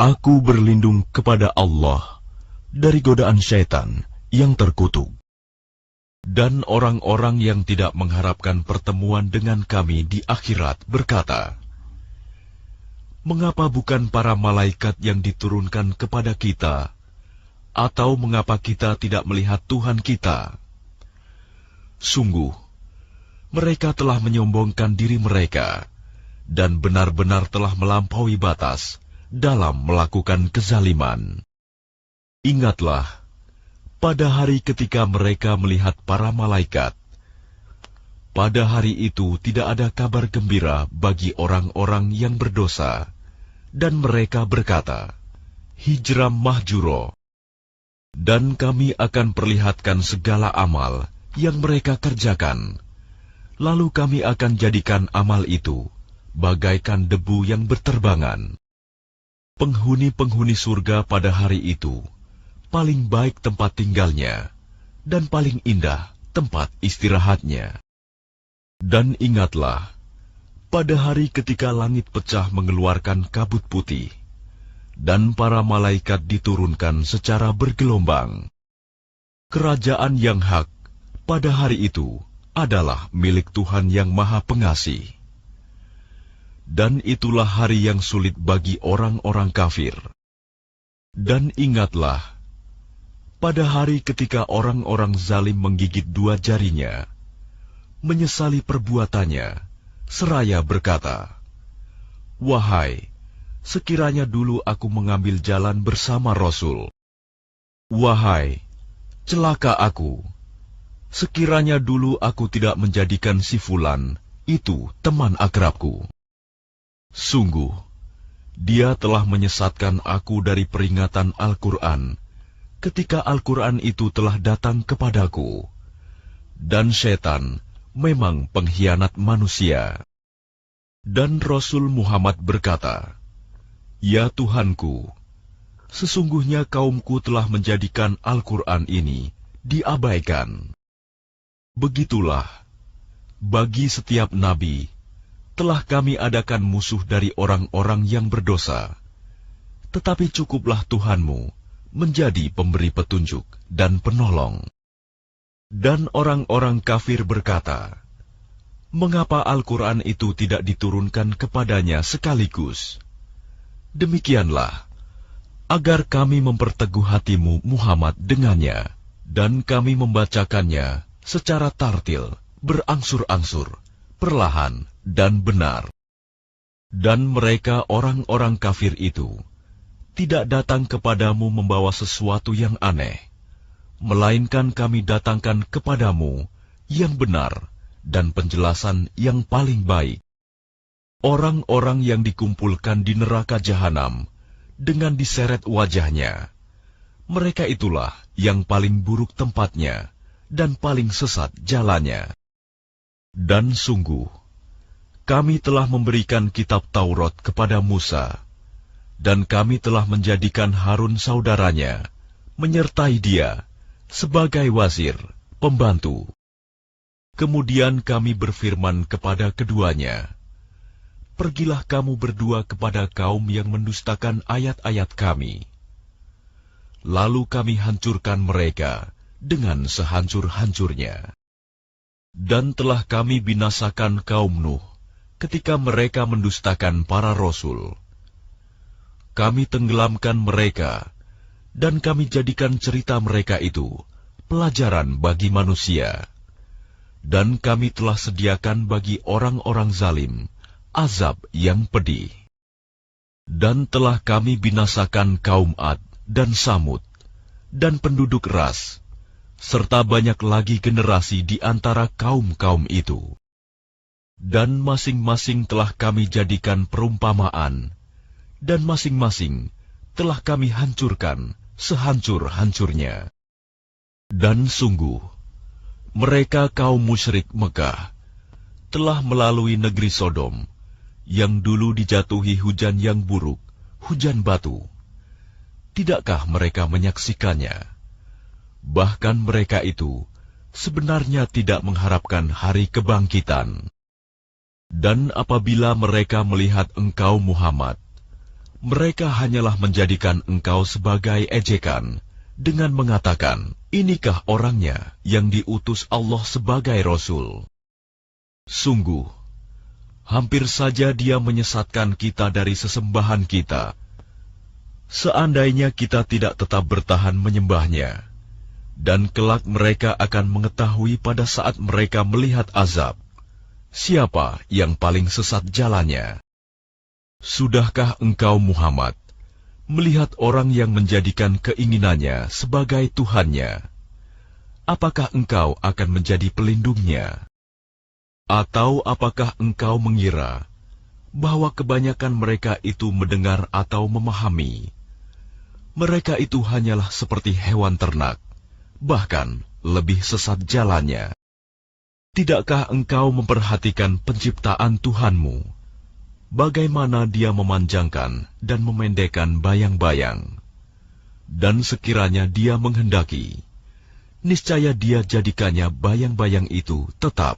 Aku berlindung kepada Allah dari godaan syaitan yang terkutuk. Dan orang-orang yang tidak mengharapkan pertemuan dengan kami di akhirat berkata, mengapa bukan para malaikat yang diturunkan kepada kita? Atau mengapa kita tidak melihat Tuhan kita? Sungguh, mereka telah menyombongkan diri mereka dan benar-benar telah melampaui batas dalam melakukan kezaliman. Ingatlah, pada hari ketika mereka melihat para malaikat, pada hari itu tidak ada kabar gembira bagi orang-orang yang berdosa, dan mereka berkata, hijram mahjuro. Dan kami akan perlihatkan segala amal yang mereka kerjakan, lalu kami akan jadikan amal itu bagaikan debu yang berterbangan. Penghuni-penghuni surga pada hari itu paling baik tempat tinggalnya dan paling indah tempat istirahatnya. Dan ingatlah, pada hari ketika langit pecah mengeluarkan kabut putih, dan para malaikat diturunkan secara bergelombang. Kerajaan yang hak pada hari itu adalah milik Tuhan yang Maha Pengasih. Dan itulah hari yang sulit bagi orang-orang kafir. Dan ingatlah, pada hari ketika orang-orang zalim menggigit dua jarinya, menyesali perbuatannya, seraya berkata, wahai, sekiranya dulu aku mengambil jalan bersama Rasul. Wahai, celaka aku, sekiranya dulu aku tidak menjadikan si Fulan itu teman akrabku. Sungguh, dia telah menyesatkan aku dari peringatan Al-Quran ketika Al-Quran itu telah datang kepadaku. Dan syaitan memang pengkhianat manusia. Dan Rasul Muhammad berkata, ya Tuhanku, sesungguhnya kaumku telah menjadikan Al-Quran ini diabaikan. Begitulah, bagi setiap nabi, telah kami adakan musuh dari orang-orang yang berdosa. Tetapi cukuplah Tuhanmu menjadi pemberi petunjuk dan penolong. Dan orang-orang kafir berkata, mengapa Al-Quran itu tidak diturunkan kepadanya sekaligus? Demikianlah, agar kami memperteguh hatimu Muhammad dengannya, dan kami membacakannya secara tartil, berangsur-angsur, perlahan dan benar. Dan mereka orang-orang kafir itu tidak datang kepadamu membawa sesuatu yang aneh, melainkan kami datangkan kepadamu yang benar dan penjelasan yang paling baik. Orang-orang yang dikumpulkan di neraka jahanam dengan diseret wajahnya, mereka itulah yang paling buruk tempatnya dan paling sesat jalannya. Dan sungguh, kami telah memberikan kitab Taurat kepada Musa, dan kami telah menjadikan Harun saudaranya, menyertai dia sebagai wazir, pembantu. Kemudian kami berfirman kepada keduanya, pergilah kamu berdua kepada kaum yang mendustakan ayat-ayat kami. Lalu kami hancurkan mereka dengan sehancur-hancurnya. Dan telah kami binasakan kaum Nuh ketika mereka mendustakan para rasul. Kami tenggelamkan mereka, dan kami jadikan cerita mereka itu pelajaran bagi manusia. Dan kami telah sediakan bagi orang-orang zalim azab yang pedih. Dan telah kami binasakan kaum Ad dan Samud, dan penduduk Ras, serta banyak lagi generasi di antara kaum-kaum itu. Dan masing-masing telah kami jadikan perumpamaan, dan masing-masing telah kami hancurkan sehancur-hancurnya. Dan sungguh, mereka kaum musyrik Mekah telah melalui negeri Sodom, yang dulu dijatuhi hujan yang buruk, hujan batu. Tidakkah mereka menyaksikannya? Bahkan mereka itu sebenarnya tidak mengharapkan hari kebangkitan. Dan apabila mereka melihat engkau Muhammad, Mereka hanyalah menjadikan engkau sebagai ejekan, dengan mengatakan, inikah orangnya yang diutus Allah sebagai Rasul. Sungguh, hampir saja dia menyesatkan kita dari sesembahan kita. Seandainya kita tidak tetap bertahan menyembahnya, dan kelak mereka akan mengetahui pada saat mereka melihat azab, siapa yang paling sesat jalannya. Sudahkah engkau Muhammad melihat orang yang menjadikan keinginannya sebagai Tuhannya? Apakah engkau akan menjadi pelindungnya? Atau apakah engkau mengira bahwa kebanyakan mereka itu mendengar atau memahami? Mereka itu hanyalah seperti hewan ternak, bahkan lebih sesat jalannya. Tidakkah engkau memperhatikan penciptaan Tuhanmu? Bagaimana dia memanjangkan dan memendekkan bayang-bayang. Dan sekiranya dia menghendaki, niscaya dia jadikannya bayang-bayang itu tetap.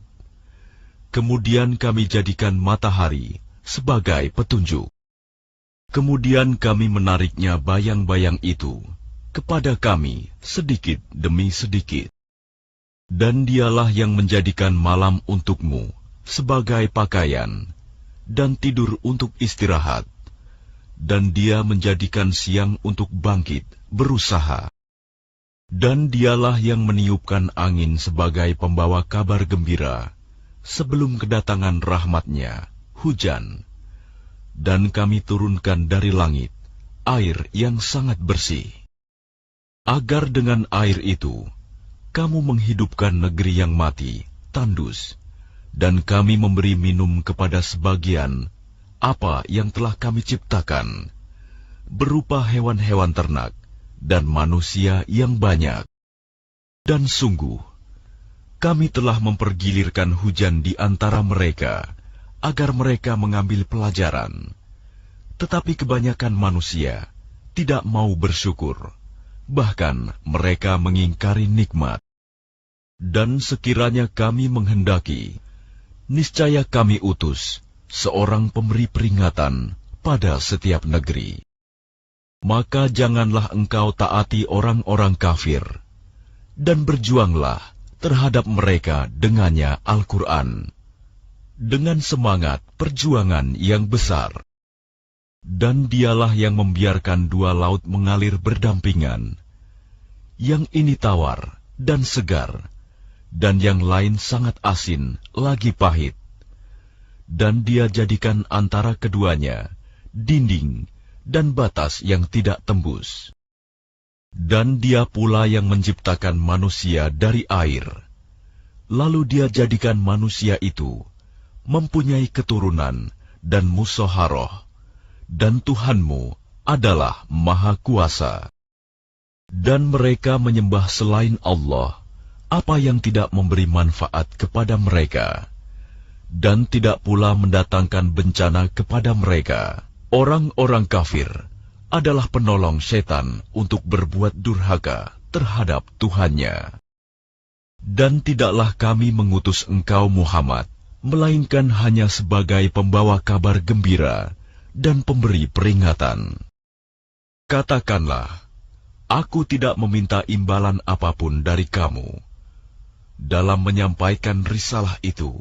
Kemudian kami jadikan matahari sebagai petunjuk. Kemudian kami menariknya bayang-bayang itu kepada kami sedikit demi sedikit. Dan dialah yang menjadikan malam untukmu sebagai pakaian, dan tidur untuk istirahat, dan dia menjadikan siang untuk bangkit, berusaha. Dan dialah yang meniupkan angin sebagai pembawa kabar gembira, sebelum kedatangan rahmatnya, hujan. Dan kami turunkan dari langit, air yang sangat bersih. Agar dengan air itu, kamu menghidupkan negeri yang mati, tandus, dan kami memberi minum kepada sebagian apa yang telah kami ciptakan, berupa hewan-hewan ternak dan manusia yang banyak. Dan sungguh, kami telah mempergilirkan hujan di antara mereka, agar mereka mengambil pelajaran. Tetapi kebanyakan manusia tidak mau bersyukur, bahkan mereka mengingkari nikmat. Dan sekiranya kami menghendaki, niscaya kami utus seorang pemberi peringatan pada setiap negeri. Maka janganlah engkau taati orang-orang kafir, dan berjuanglah terhadap mereka dengannya Al-Quran, dengan semangat perjuangan yang besar. Dan dialah yang membiarkan dua laut mengalir berdampingan, yang ini tawar dan segar, dan yang lain sangat asin, lagi pahit. Dan dia jadikan antara keduanya dinding dan batas yang tidak tembus. Dan dia pula yang menciptakan manusia dari air. Lalu dia jadikan manusia itu mempunyai keturunan dan musyawarah, dan Tuhanmu adalah Maha Kuasa. Dan mereka menyembah selain Allah apa yang tidak memberi manfaat kepada mereka, dan tidak pula mendatangkan bencana kepada mereka. Orang-orang kafir adalah penolong setan untuk berbuat durhaka terhadap Tuhannya. Dan tidaklah kami mengutus engkau Muhammad, melainkan hanya sebagai pembawa kabar gembira dan pemberi peringatan. Katakanlah, aku tidak meminta imbalan apapun dari kamu dalam menyampaikan risalah itu,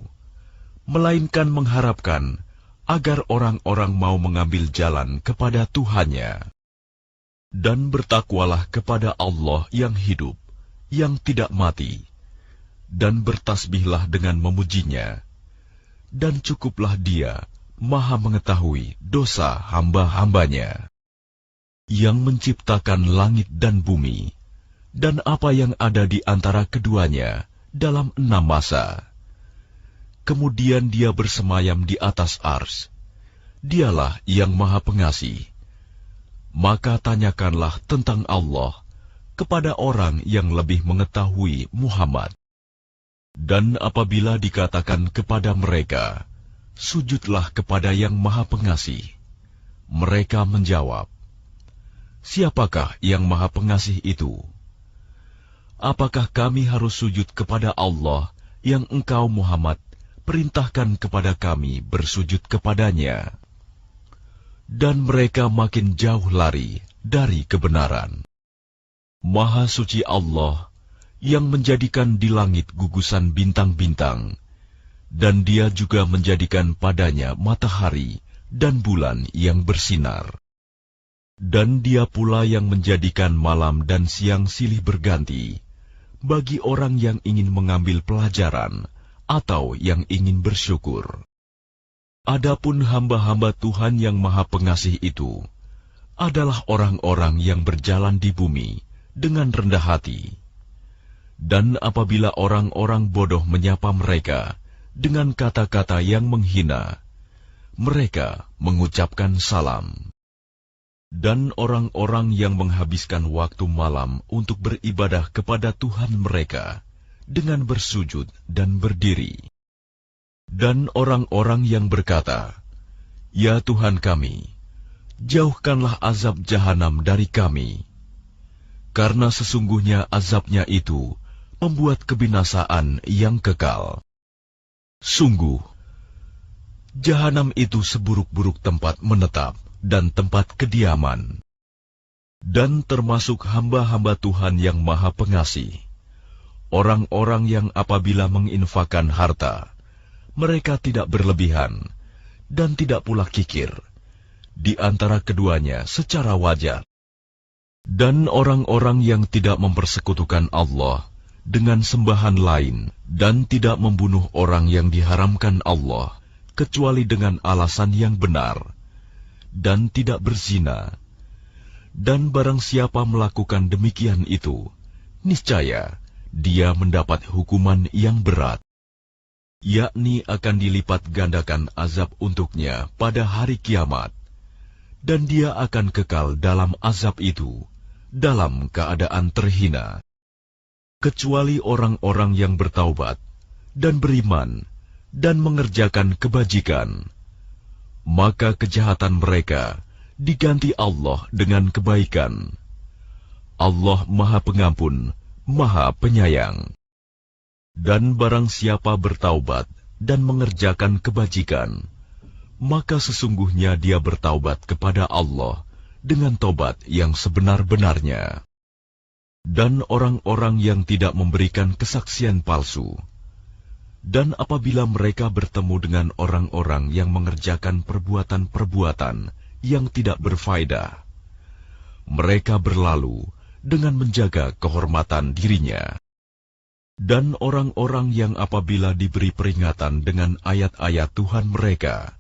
melainkan mengharapkan agar orang-orang mau mengambil jalan kepada Tuhannya. Dan bertakwalah kepada Allah yang hidup, yang tidak mati, dan bertasbihlah dengan memujinya, dan cukuplah Dia Maha mengetahui dosa hamba-hambanya, yang menciptakan langit dan bumi, dan apa yang ada di antara keduanya dalam 6 masa. Kemudian dia bersemayam di atas ars. Dialah yang Maha Pengasih. Maka tanyakanlah tentang Allah kepada orang yang lebih mengetahui Muhammad. Dan apabila dikatakan kepada mereka, sujudlah kepada yang Maha Pengasih, mereka menjawab, siapakah yang Maha Pengasih itu? Apakah kami harus sujud kepada Allah yang engkau Muhammad perintahkan kepada kami bersujud kepadanya? dan mereka makin jauh lari dari kebenaran. Maha suci Allah yang menjadikan di langit gugusan bintang-bintang, dan Dia juga menjadikan padanya matahari dan bulan yang bersinar. Dan Dia pula yang menjadikan malam dan siang silih berganti bagi orang yang ingin mengambil pelajaran atau yang ingin bersyukur. Adapun hamba-hamba Tuhan yang Maha Pengasih itu adalah orang-orang yang berjalan di bumi dengan rendah hati. Dan apabila orang-orang bodoh menyapa mereka dengan kata-kata yang menghina, mereka mengucapkan salam. Dan orang-orang yang menghabiskan waktu malam untuk beribadah kepada Tuhan mereka dengan bersujud dan berdiri. Dan orang-orang yang berkata, "Ya Tuhan kami, jauhkanlah azab jahanam dari kami, karena sesungguhnya azabnya itu membuat kebinasaan yang kekal. Sungguh, jahanam itu seburuk-buruk tempat menetap dan tempat kediaman." Dan termasuk hamba-hamba Tuhan yang Maha Pengasih, orang-orang yang apabila menginfakkan harta, mereka tidak berlebihan dan tidak pula kikir, di antara keduanya secara wajar. Dan orang-orang yang tidak mempersekutukan Allah dengan sembahan lain dan tidak membunuh orang yang diharamkan Allah kecuali dengan alasan yang benar, dan tidak berzina. Dan barang siapa melakukan demikian itu, niscaya dia mendapat hukuman yang berat, yakni akan dilipat gandakan azab untuknya pada hari kiamat, dan dia akan kekal dalam azab itu dalam keadaan terhina. Kecuali orang-orang yang bertaubat dan beriman dan mengerjakan kebajikan, maka kejahatan mereka diganti Allah dengan kebaikan. Allah Maha Pengampun, Maha Penyayang. Dan barang siapa bertaubat dan mengerjakan kebajikan, maka sesungguhnya dia bertaubat kepada Allah dengan tobat yang sebenar-benarnya. Dan orang-orang yang tidak memberikan kesaksian palsu, dan apabila mereka bertemu dengan orang-orang yang mengerjakan perbuatan-perbuatan yang tidak berfaedah, mereka berlalu dengan menjaga kehormatan dirinya. Dan orang-orang yang apabila diberi peringatan dengan ayat-ayat Tuhan mereka,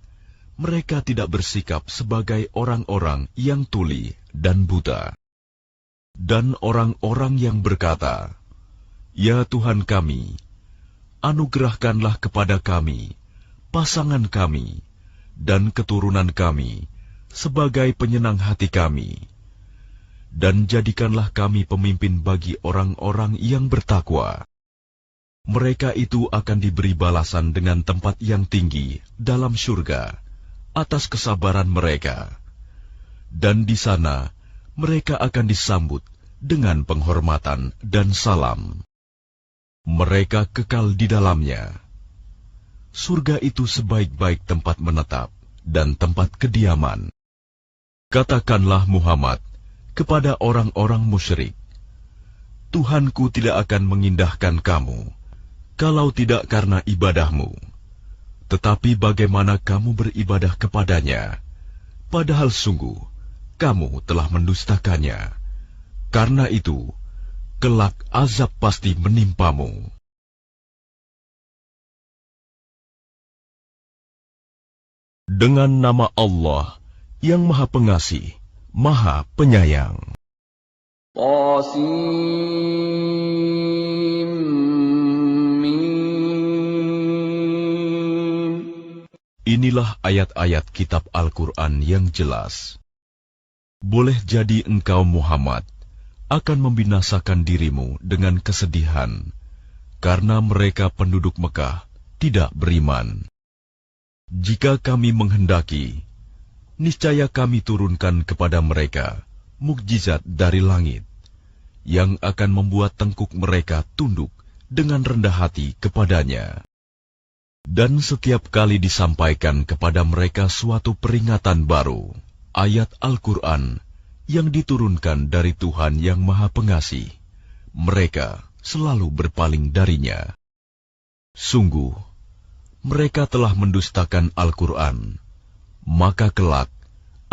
mereka tidak bersikap sebagai orang-orang yang tuli dan buta. Dan orang-orang yang berkata, "Ya Tuhan kami, anugerahkanlah kepada kami pasangan kami dan keturunan kami sebagai penyenang hati kami, dan jadikanlah kami pemimpin bagi orang-orang yang bertakwa." Mereka itu akan diberi balasan dengan tempat yang tinggi dalam surga atas kesabaran mereka, dan di sana mereka akan disambut dengan penghormatan dan salam. Mereka kekal di dalamnya. Surga itu sebaik-baik tempat menetap dan tempat kediaman. Katakanlah Muhammad kepada orang-orang musyrik, "Tuhanku tidak akan mengindahkan kamu kalau tidak karena ibadahmu. Tetapi bagaimana kamu beribadah kepadanya, padahal sungguh kamu telah mendustakannya. Karena itu, kelak azab pasti menimpamu." Dengan nama Allah yang Maha Pengasih, Maha Penyayang. Inilah ayat-ayat kitab Al-Quran yang jelas. Boleh jadi engkau Muhammad akan membinasakan dirimu dengan kesedihan, karena mereka penduduk Mekah tidak beriman. Jika kami menghendaki, niscaya kami turunkan kepada mereka mukjizat dari langit, yang akan membuat tengkuk mereka tunduk dengan rendah hati kepadanya. Dan setiap kali disampaikan kepada mereka suatu peringatan baru, ayat Al-Quran yang diturunkan dari Tuhan yang Maha Pengasih, mereka selalu berpaling darinya. Sungguh, mereka telah mendustakan Al-Quran, maka kelak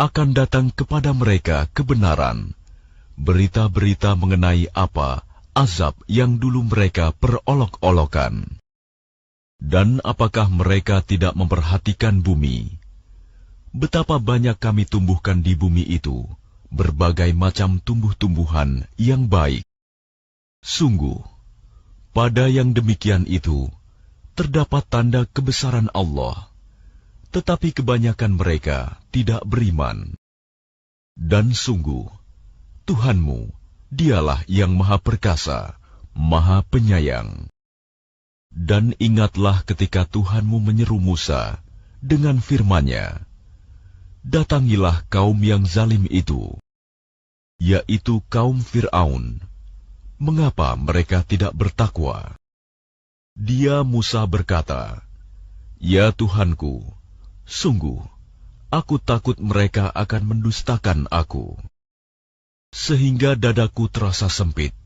akan datang kepada mereka kebenaran, berita-berita mengenai apa azab yang dulu mereka perolok-olokan. Dan apakah mereka tidak memperhatikan bumi? Betapa banyak kami tumbuhkan di bumi itu berbagai macam tumbuh-tumbuhan yang baik. Sungguh, pada yang demikian itu terdapat tanda kebesaran Allah, tetapi kebanyakan mereka tidak beriman. Dan sungguh, Tuhanmu, Dialah yang Maha Perkasa, Maha Penyayang. Dan ingatlah ketika Tuhanmu menyeru Musa dengan firman-Nya, datangilah kaum yang zalim itu, yaitu kaum Fir'aun. Mengapa mereka tidak bertakwa? Dia Musa berkata, ya Tuhanku, sungguh, aku takut mereka akan mendustakan aku. Sehingga dadaku terasa sempit,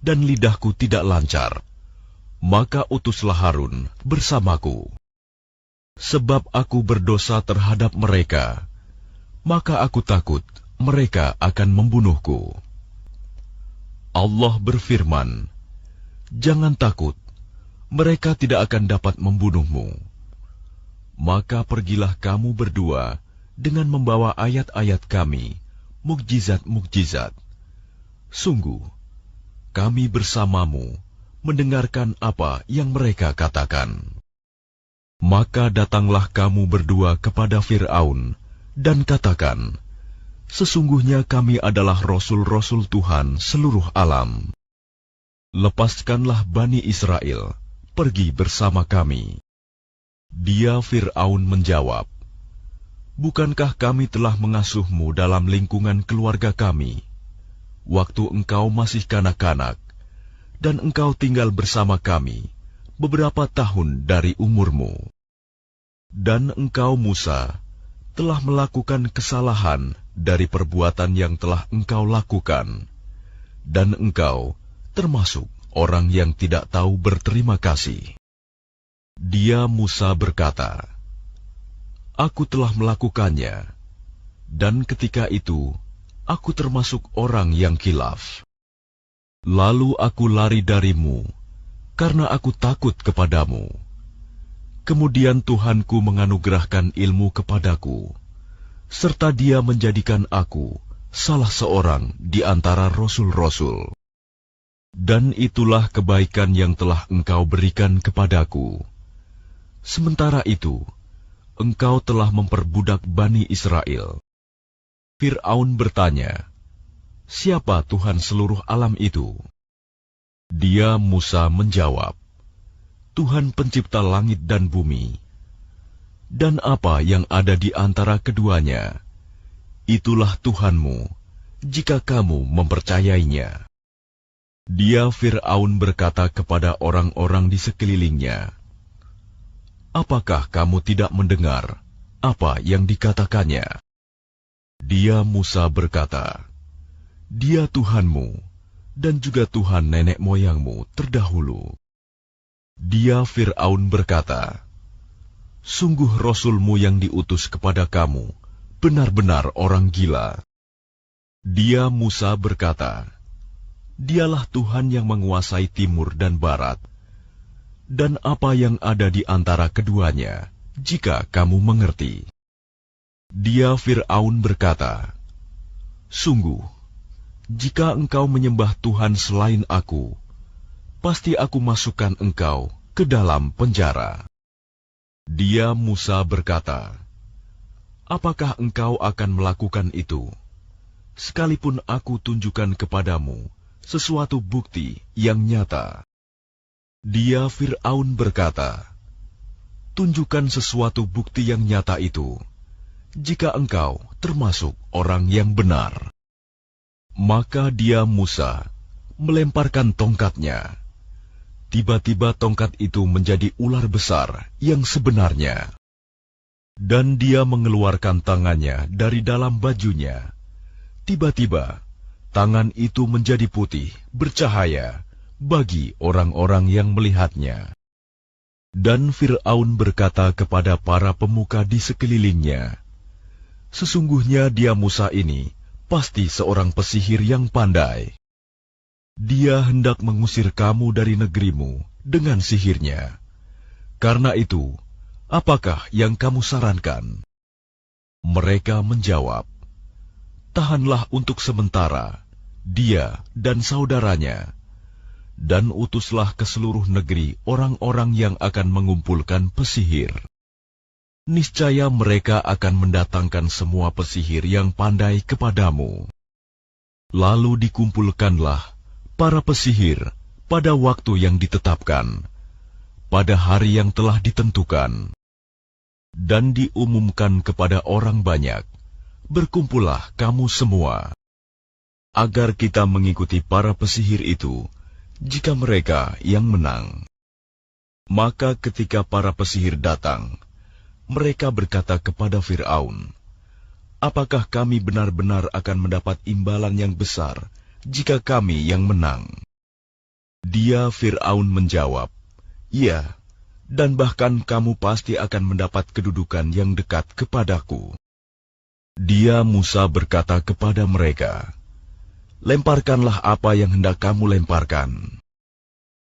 dan lidahku tidak lancar. Maka utuslah Harun bersamaku. Sebab aku berdosa terhadap mereka, maka aku takut mereka akan membunuhku. Allah berfirman, jangan takut, mereka tidak akan dapat membunuhmu. Maka pergilah kamu berdua dengan membawa ayat-ayat kami, mukjizat-mukjizat. Sungguh, kami bersamamu mendengarkan apa yang mereka katakan. Maka datanglah kamu berdua kepada Fir'aun dan katakan, sesungguhnya kami adalah rasul-rasul Tuhan seluruh alam. Lepaskanlah Bani Israel, pergi bersama kami. Dia Fir'aun menjawab, bukankah kami telah mengasuhmu dalam lingkungan keluarga kami, waktu engkau masih kanak-kanak, dan engkau tinggal bersama kami beberapa tahun dari umurmu. Dan engkau, Musa, telah melakukan kesalahan dari perbuatan yang telah engkau lakukan, dan engkau termasuk orang yang tidak tahu berterima kasih. Dia Musa berkata, aku telah melakukannya, dan ketika itu aku termasuk orang yang khilaf. Lalu aku lari darimu, karena aku takut kepadamu. Kemudian Tuhanku menganugerahkan ilmu kepadaku, serta Dia menjadikan aku salah seorang di antara rasul-rasul. Dan itulah kebaikan yang telah engkau berikan kepadaku. Sementara itu, engkau telah memperbudak Bani Israel. Fir'aun bertanya, siapa Tuhan seluruh alam itu? Dia Musa menjawab, Tuhan pencipta langit dan bumi, dan apa yang ada di antara keduanya. Itulah Tuhanmu, jika kamu mempercayainya. Dia Fir'aun berkata kepada orang-orang di sekelilingnya, apakah kamu tidak mendengar apa yang dikatakannya? Dia Musa berkata, Dia Tuhanmu, dan juga Tuhan nenek moyangmu terdahulu. Dia Fir'aun berkata, sungguh Rasulmu yang diutus kepada kamu, benar-benar orang gila. Dia Musa berkata, Dialah Tuhan yang menguasai timur dan barat, dan apa yang ada di antara keduanya, jika kamu mengerti. Dia Fir'aun berkata, sungguh, jika engkau menyembah Tuhan selain aku, pasti aku masukkan engkau ke dalam penjara. Dia Musa berkata, apakah engkau akan melakukan itu, sekalipun aku tunjukkan kepadamu sesuatu bukti yang nyata? Dia Fir'aun berkata, tunjukkan sesuatu bukti yang nyata itu, jika engkau termasuk orang yang benar. Maka dia Musa melemparkan tongkatnya. Tiba-tiba tongkat itu menjadi ular besar yang sebenarnya. Dan dia mengeluarkan tangannya dari dalam bajunya. Tiba-tiba, tangan itu menjadi putih, bercahaya bagi orang-orang yang melihatnya. Dan Fir'aun berkata kepada para pemuka di sekelilingnya, "Sesungguhnya dia Musa ini pasti seorang pesihir yang pandai. Dia hendak mengusir kamu dari negerimu dengan sihirnya. Karena itu, apakah yang kamu sarankan?" Mereka menjawab, "Tahanlah untuk sementara dia dan saudaranya, dan utuslah ke seluruh negeri orang-orang yang akan mengumpulkan pesihir. Niscaya mereka akan mendatangkan semua pesihir yang pandai kepadamu." Lalu dikumpulkanlah para pesihir pada waktu yang ditetapkan, pada hari yang telah ditentukan, dan diumumkan kepada orang banyak, "Berkumpullah kamu semua, agar kita mengikuti para pesihir itu, jika mereka yang menang." Maka ketika para pesihir datang, mereka berkata kepada Fir'aun, "Apakah kami benar-benar akan mendapat imbalan yang besar jika kami yang menang?" Dia Fir'aun menjawab, "Ya, dan bahkan kamu pasti akan mendapat kedudukan yang dekat kepadaku." Dia Musa berkata kepada mereka, "Lemparkanlah apa yang hendak kamu lemparkan."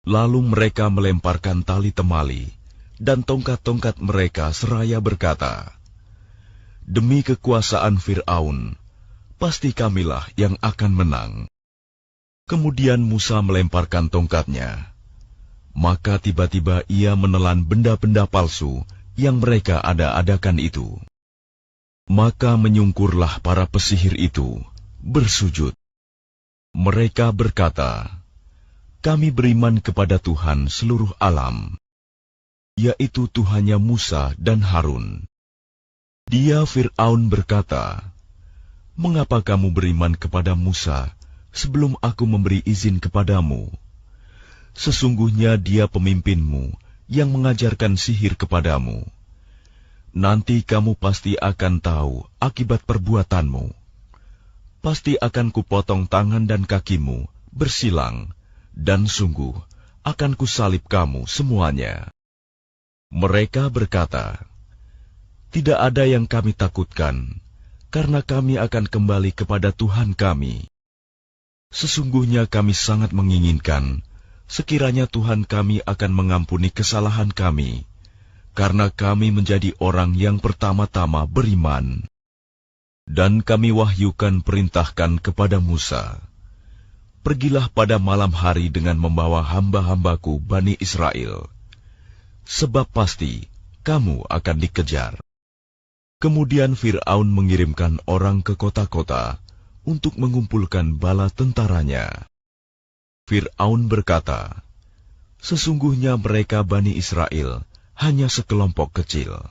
Lalu mereka melemparkan tali temali dan tongkat-tongkat mereka seraya berkata, "Demi kekuasaan Fir'aun, pasti kamilah yang akan menang." Kemudian Musa melemparkan tongkatnya. Maka tiba-tiba ia menelan benda-benda palsu yang mereka ada-adakan itu. Maka menyungkurlah para pesihir itu, bersujud. Mereka berkata, "Kami beriman kepada Tuhan seluruh alam, yaitu Tuhannya Musa dan Harun." Dia Fir'aun berkata, "Mengapa kamu beriman kepada Musa sebelum aku memberi izin kepadamu? Sesungguhnya dia pemimpinmu yang mengajarkan sihir kepadamu. Nanti kamu pasti akan tahu akibat perbuatanmu. Pasti akan kupotong tangan dan kakimu bersilang, dan sungguh akan kusalib kamu semuanya." Mereka berkata, "Tidak ada yang kami takutkan, karena kami akan kembali kepada Tuhan kami. Sesungguhnya kami sangat menginginkan sekiranya Tuhan kami akan mengampuni kesalahan kami, karena kami menjadi orang yang pertama-tama beriman." Dan kami wahyukan perintahkan kepada Musa, "Pergilah pada malam hari dengan membawa hamba-hambaku Bani Israel, sebab pasti kamu akan dikejar." Kemudian Fir'aun mengirimkan orang ke kota-kota untuk mengumpulkan bala tentaranya. Fir'aun berkata, "Sesungguhnya mereka Bani Israel hanya sekelompok kecil.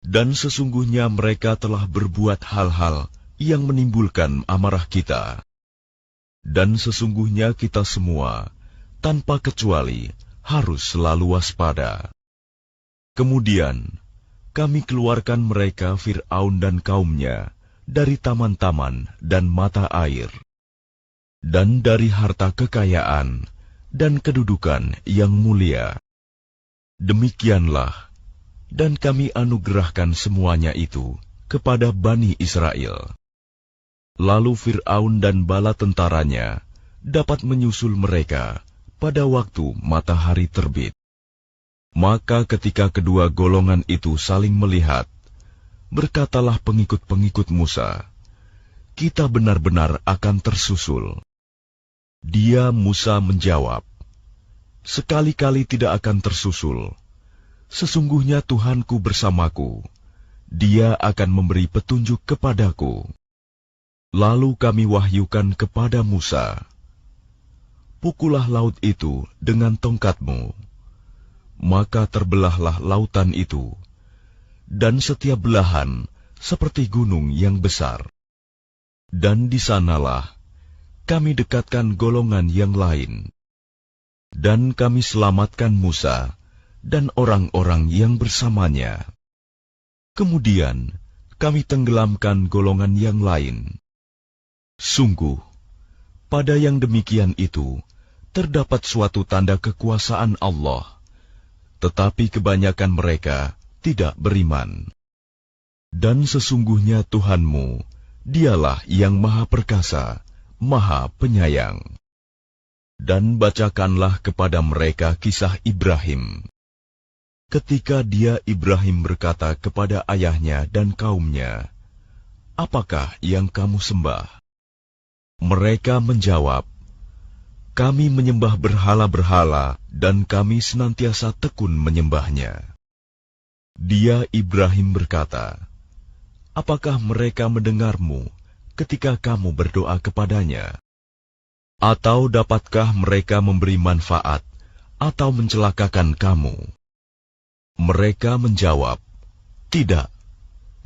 Dan sesungguhnya mereka telah berbuat hal-hal yang menimbulkan amarah kita. Dan sesungguhnya kita semua, tanpa kecuali, harus selalu waspada." Kemudian, kami keluarkan mereka Fir'aun dan kaumnya dari taman-taman dan mata air, dan dari harta kekayaan dan kedudukan yang mulia. Demikianlah, dan kami anugerahkan semuanya itu kepada Bani Israel. Lalu Fir'aun dan bala tentaranya dapat menyusul mereka pada waktu matahari terbit. Maka ketika kedua golongan itu saling melihat, berkatalah pengikut-pengikut Musa, "Kita benar-benar akan tersusul." Dia Musa menjawab, "Sekali-kali tidak akan tersusul. Sesungguhnya Tuhanku bersamaku, Dia akan memberi petunjuk kepadaku." Lalu kami wahyukan kepada Musa, "Pukullah laut itu dengan tongkatmu." Maka terbelahlah lautan itu, dan setiap belahan seperti gunung yang besar. Dan di sanalah kami dekatkan golongan yang lain, dan kami selamatkan Musa dan orang-orang yang bersamanya. Kemudian kami tenggelamkan golongan yang lain. Sungguh, pada yang demikian itu terdapat suatu tanda kekuasaan Allah, tetapi kebanyakan mereka tidak beriman. Dan sesungguhnya Tuhanmu, Dialah yang Maha Perkasa, Maha Penyayang. Dan bacakanlah kepada mereka kisah Ibrahim. Ketika dia Ibrahim berkata kepada ayahnya dan kaumnya, "Apakah yang kamu sembah?" Mereka menjawab, "Kami menyembah berhala-berhala dan kami senantiasa tekun menyembahnya." Dia Ibrahim berkata, "Apakah mereka mendengarmu ketika kamu berdoa kepadanya? Atau dapatkah mereka memberi manfaat atau mencelakakan kamu?" Mereka menjawab, "Tidak,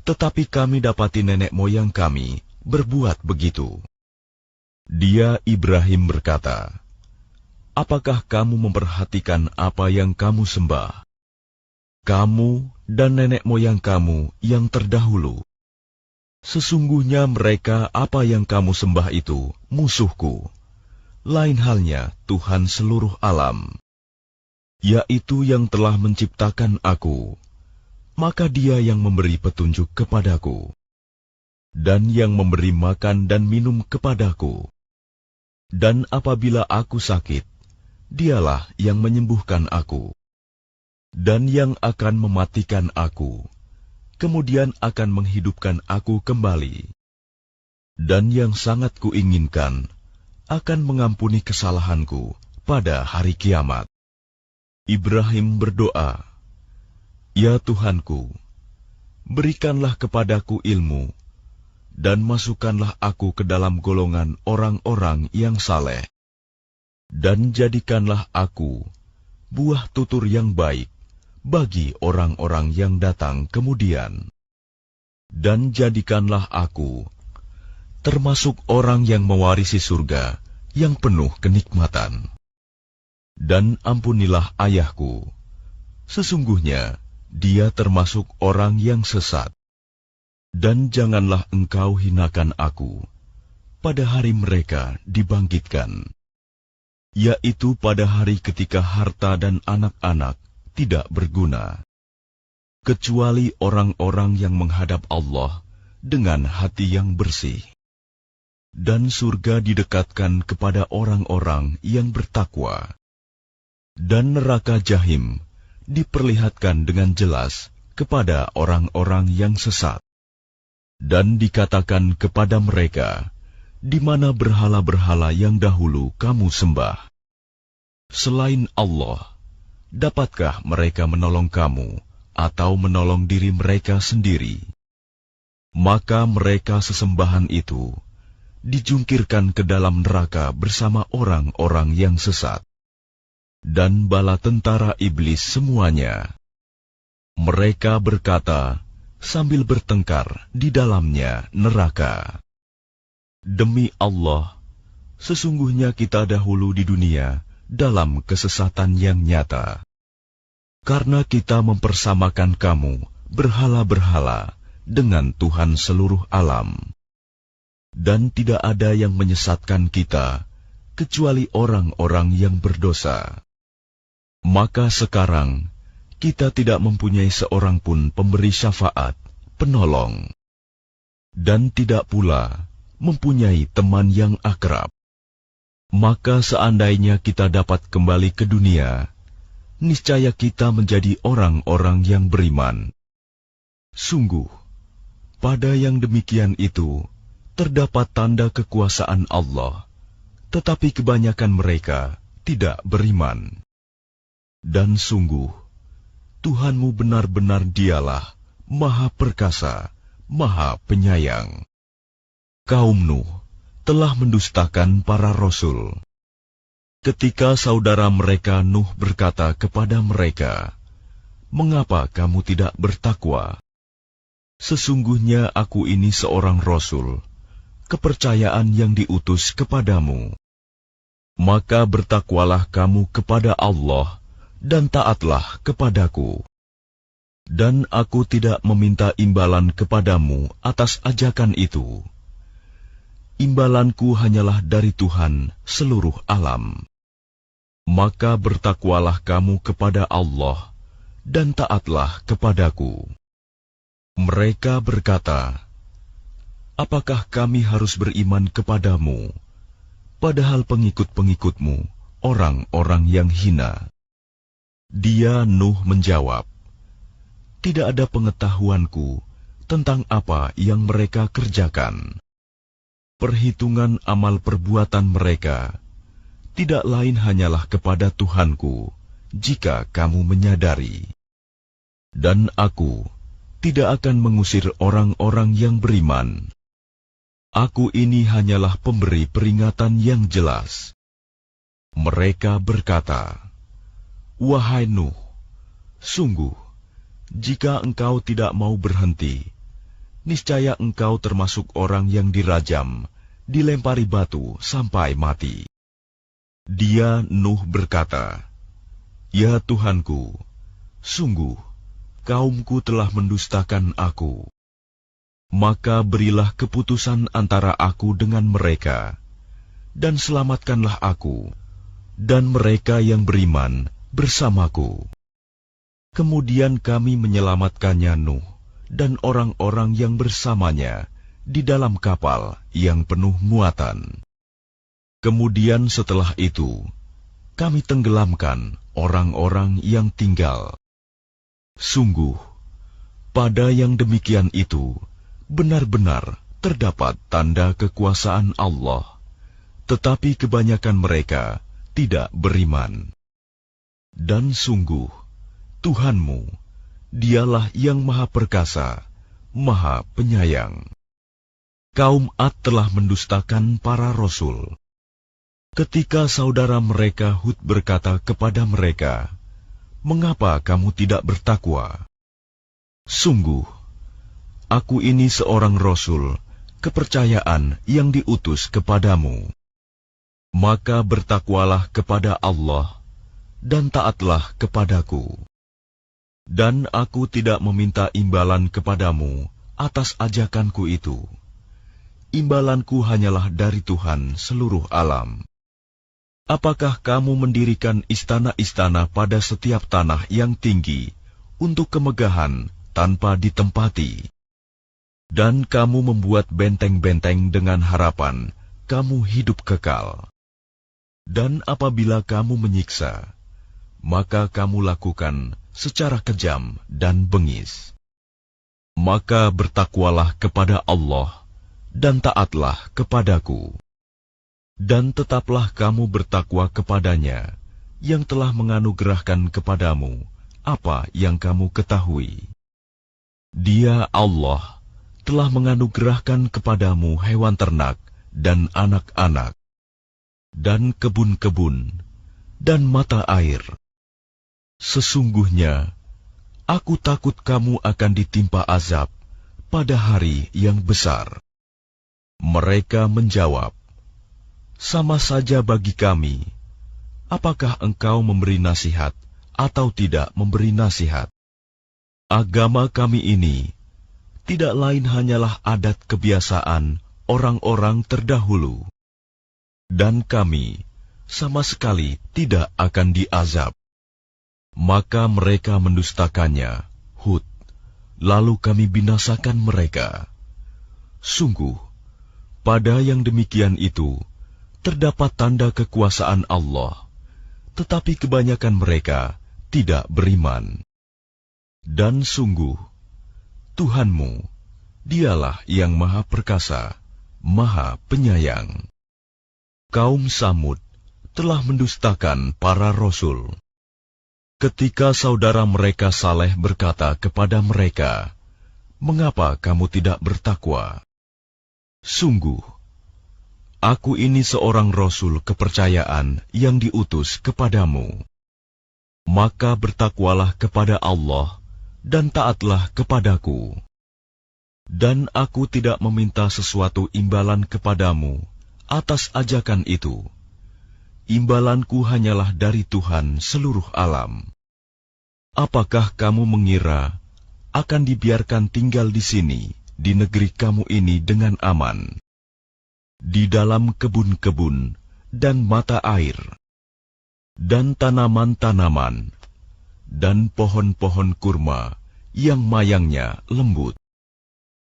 tetapi kami dapati nenek moyang kami berbuat begitu." Dia Ibrahim berkata, "Apakah kamu memperhatikan apa yang kamu sembah? Kamu dan nenek moyang kamu yang terdahulu. Sesungguhnya mereka apa yang kamu sembah itu musuhku, lain halnya Tuhan seluruh alam, yaitu yang telah menciptakan aku, maka Dia yang memberi petunjuk kepadaku, dan yang memberi makan dan minum kepadaku. Dan apabila aku sakit, Dialah yang menyembuhkan aku, dan yang akan mematikan aku, kemudian akan menghidupkan aku kembali. Dan yang sangat kuinginkan akan mengampuni kesalahanku pada hari kiamat." Ibrahim berdoa, "Ya Tuhanku, berikanlah kepadaku ilmu, dan masukkanlah aku ke dalam golongan orang-orang yang saleh, dan jadikanlah aku buah tutur yang baik bagi orang-orang yang datang kemudian, dan jadikanlah aku termasuk orang yang mewarisi surga yang penuh kenikmatan. Dan ampunilah ayahku, sesungguhnya dia termasuk orang yang sesat. Dan janganlah engkau hinakan aku pada hari mereka dibangkitkan, yaitu pada hari ketika harta dan anak-anak tidak berguna, kecuali orang-orang yang menghadap Allah dengan hati yang bersih. Dan surga didekatkan kepada orang-orang yang bertakwa. Dan neraka Jahim diperlihatkan dengan jelas kepada orang-orang yang sesat. Dan dikatakan kepada mereka, "Di mana berhala-berhala yang dahulu kamu sembah? Selain Allah, dapatkah mereka menolong kamu atau menolong diri mereka sendiri?" Maka mereka sesembahan itu dijungkirkan ke dalam neraka bersama orang-orang yang sesat dan bala tentara iblis semuanya. Mereka berkata sambil bertengkar di dalamnya neraka, "Demi Allah, sesungguhnya kita dahulu di dunia dalam kesesatan yang nyata, karena kita mempersamakan kamu berhala-berhala dengan Tuhan seluruh alam. Dan tidak ada yang menyesatkan kita kecuali orang-orang yang berdosa. Maka sekarang kita tidak mempunyai seorang pun pemberi syafaat, penolong, dan tidak pula mempunyai teman yang akrab. Maka seandainya kita dapat kembali ke dunia, niscaya kita menjadi orang-orang yang beriman. Sungguh, pada yang demikian itu terdapat tanda kekuasaan Allah, tetapi kebanyakan mereka tidak beriman. Dan sungguh, Tuhanmu benar-benar Dialah Maha Perkasa, Maha Penyayang. Kaum Nuh telah mendustakan para rasul. Ketika saudara mereka Nuh berkata kepada mereka, "Mengapa kamu tidak bertakwa? Sesungguhnya aku ini seorang rasul, kepercayaan yang diutus kepadamu. Maka bertakwalah kamu kepada Allah dan taatlah kepadaku." Dan aku tidak meminta imbalan kepadamu atas ajakan itu. Imbalanku hanyalah dari Tuhan seluruh alam. Maka bertakwalah kamu kepada Allah dan taatlah kepadaku. Mereka berkata, apakah kami harus beriman kepadamu, padahal pengikut-pengikutmu orang-orang yang hina? Dia Nuh menjawab, tidak ada pengetahuanku tentang apa yang mereka kerjakan. Perhitungan amal perbuatan mereka tidak lain hanyalah kepada Tuhanku, jika kamu menyadari. Dan aku tidak akan mengusir orang-orang yang beriman. Aku ini hanyalah pemberi peringatan yang jelas. Mereka berkata, wahai Nuh, sungguh, jika engkau tidak mau berhenti, niscaya engkau termasuk orang yang dirajam, dilempari batu sampai mati. Dia Nuh berkata, ya Tuhanku, sungguh, kaumku telah mendustakan aku. Maka berilah keputusan antara aku dengan mereka, dan selamatkanlah aku, dan mereka yang beriman bersamaku. Kemudian kami menyelamatkannya Nuh, dan orang-orang yang bersamanya di dalam kapal yang penuh muatan. Kemudian setelah itu, kami tenggelamkan orang-orang yang tinggal. Sungguh, pada yang demikian itu, benar-benar terdapat tanda kekuasaan Allah, tetapi kebanyakan mereka tidak beriman. Dan sungguh, Tuhanmu, dialah yang Maha Perkasa, Maha Penyayang. Kaum Ad telah mendustakan para Rasul. Ketika saudara mereka Hud berkata kepada mereka, mengapa kamu tidak bertakwa? Sungguh, aku ini seorang Rasul, kepercayaan yang diutus kepadamu. Maka bertakwalah kepada Allah, dan taatlah kepadaku. Dan aku tidak meminta imbalan kepadamu atas ajakanku itu. Imbalanku hanyalah dari Tuhan seluruh alam. Apakah kamu mendirikan istana-istana pada setiap tanah yang tinggi untuk kemegahan tanpa ditempati? Dan kamu membuat benteng-benteng dengan harapan kamu hidup kekal. Dan apabila kamu menyiksa, maka kamu lakukan secara kejam dan bengis. Maka bertakwalah kepada Allah dan taatlah kepadaku. Dan tetaplah kamu bertakwa kepadanya yang telah menganugerahkan kepadamu apa yang kamu ketahui. Dia Allah telah menganugerahkan kepadamu hewan ternak dan anak-anak, dan kebun-kebun, dan mata air. Sesungguhnya, aku takut kamu akan ditimpa azab pada hari yang besar. Mereka menjawab, sama saja bagi kami, apakah engkau memberi nasihat atau tidak memberi nasihat? Agama kami ini tidak lain hanyalah adat kebiasaan orang-orang terdahulu. Dan kami sama sekali tidak akan diazab. Maka mereka mendustakannya, Hud, lalu kami binasakan mereka. Sungguh, pada yang demikian itu, terdapat tanda kekuasaan Allah, tetapi kebanyakan mereka tidak beriman. Dan sungguh, Tuhanmu, dialah yang Maha Perkasa, Maha Penyayang. Kaum Samud telah mendustakan para Rasul. Ketika saudara mereka Saleh berkata kepada mereka, mengapa kamu tidak bertakwa? Sungguh, aku ini seorang Rasul kepercayaan yang diutus kepadamu. Maka bertakwalah kepada Allah dan taatlah kepadaku. Dan aku tidak meminta sesuatu imbalan kepadamu atas ajakan itu. Imbalanku hanyalah dari Tuhan seluruh alam. Apakah kamu mengira akan dibiarkan tinggal di sini, di negeri kamu ini dengan aman, di dalam kebun-kebun dan mata air, dan tanaman-tanaman, dan pohon-pohon kurma yang mayangnya lembut.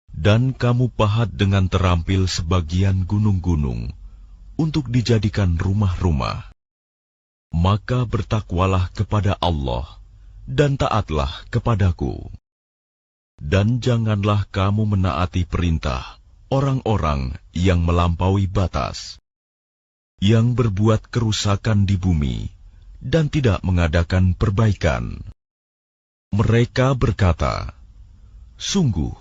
Dan kamu pahat dengan terampil sebagian gunung-gunung untuk dijadikan rumah-rumah. Maka bertakwalah kepada Allah dan taatlah kepadaku. Dan janganlah kamu menaati perintah orang-orang yang melampaui batas, yang berbuat kerusakan di bumi dan tidak mengadakan perbaikan. Mereka berkata, "Sungguh,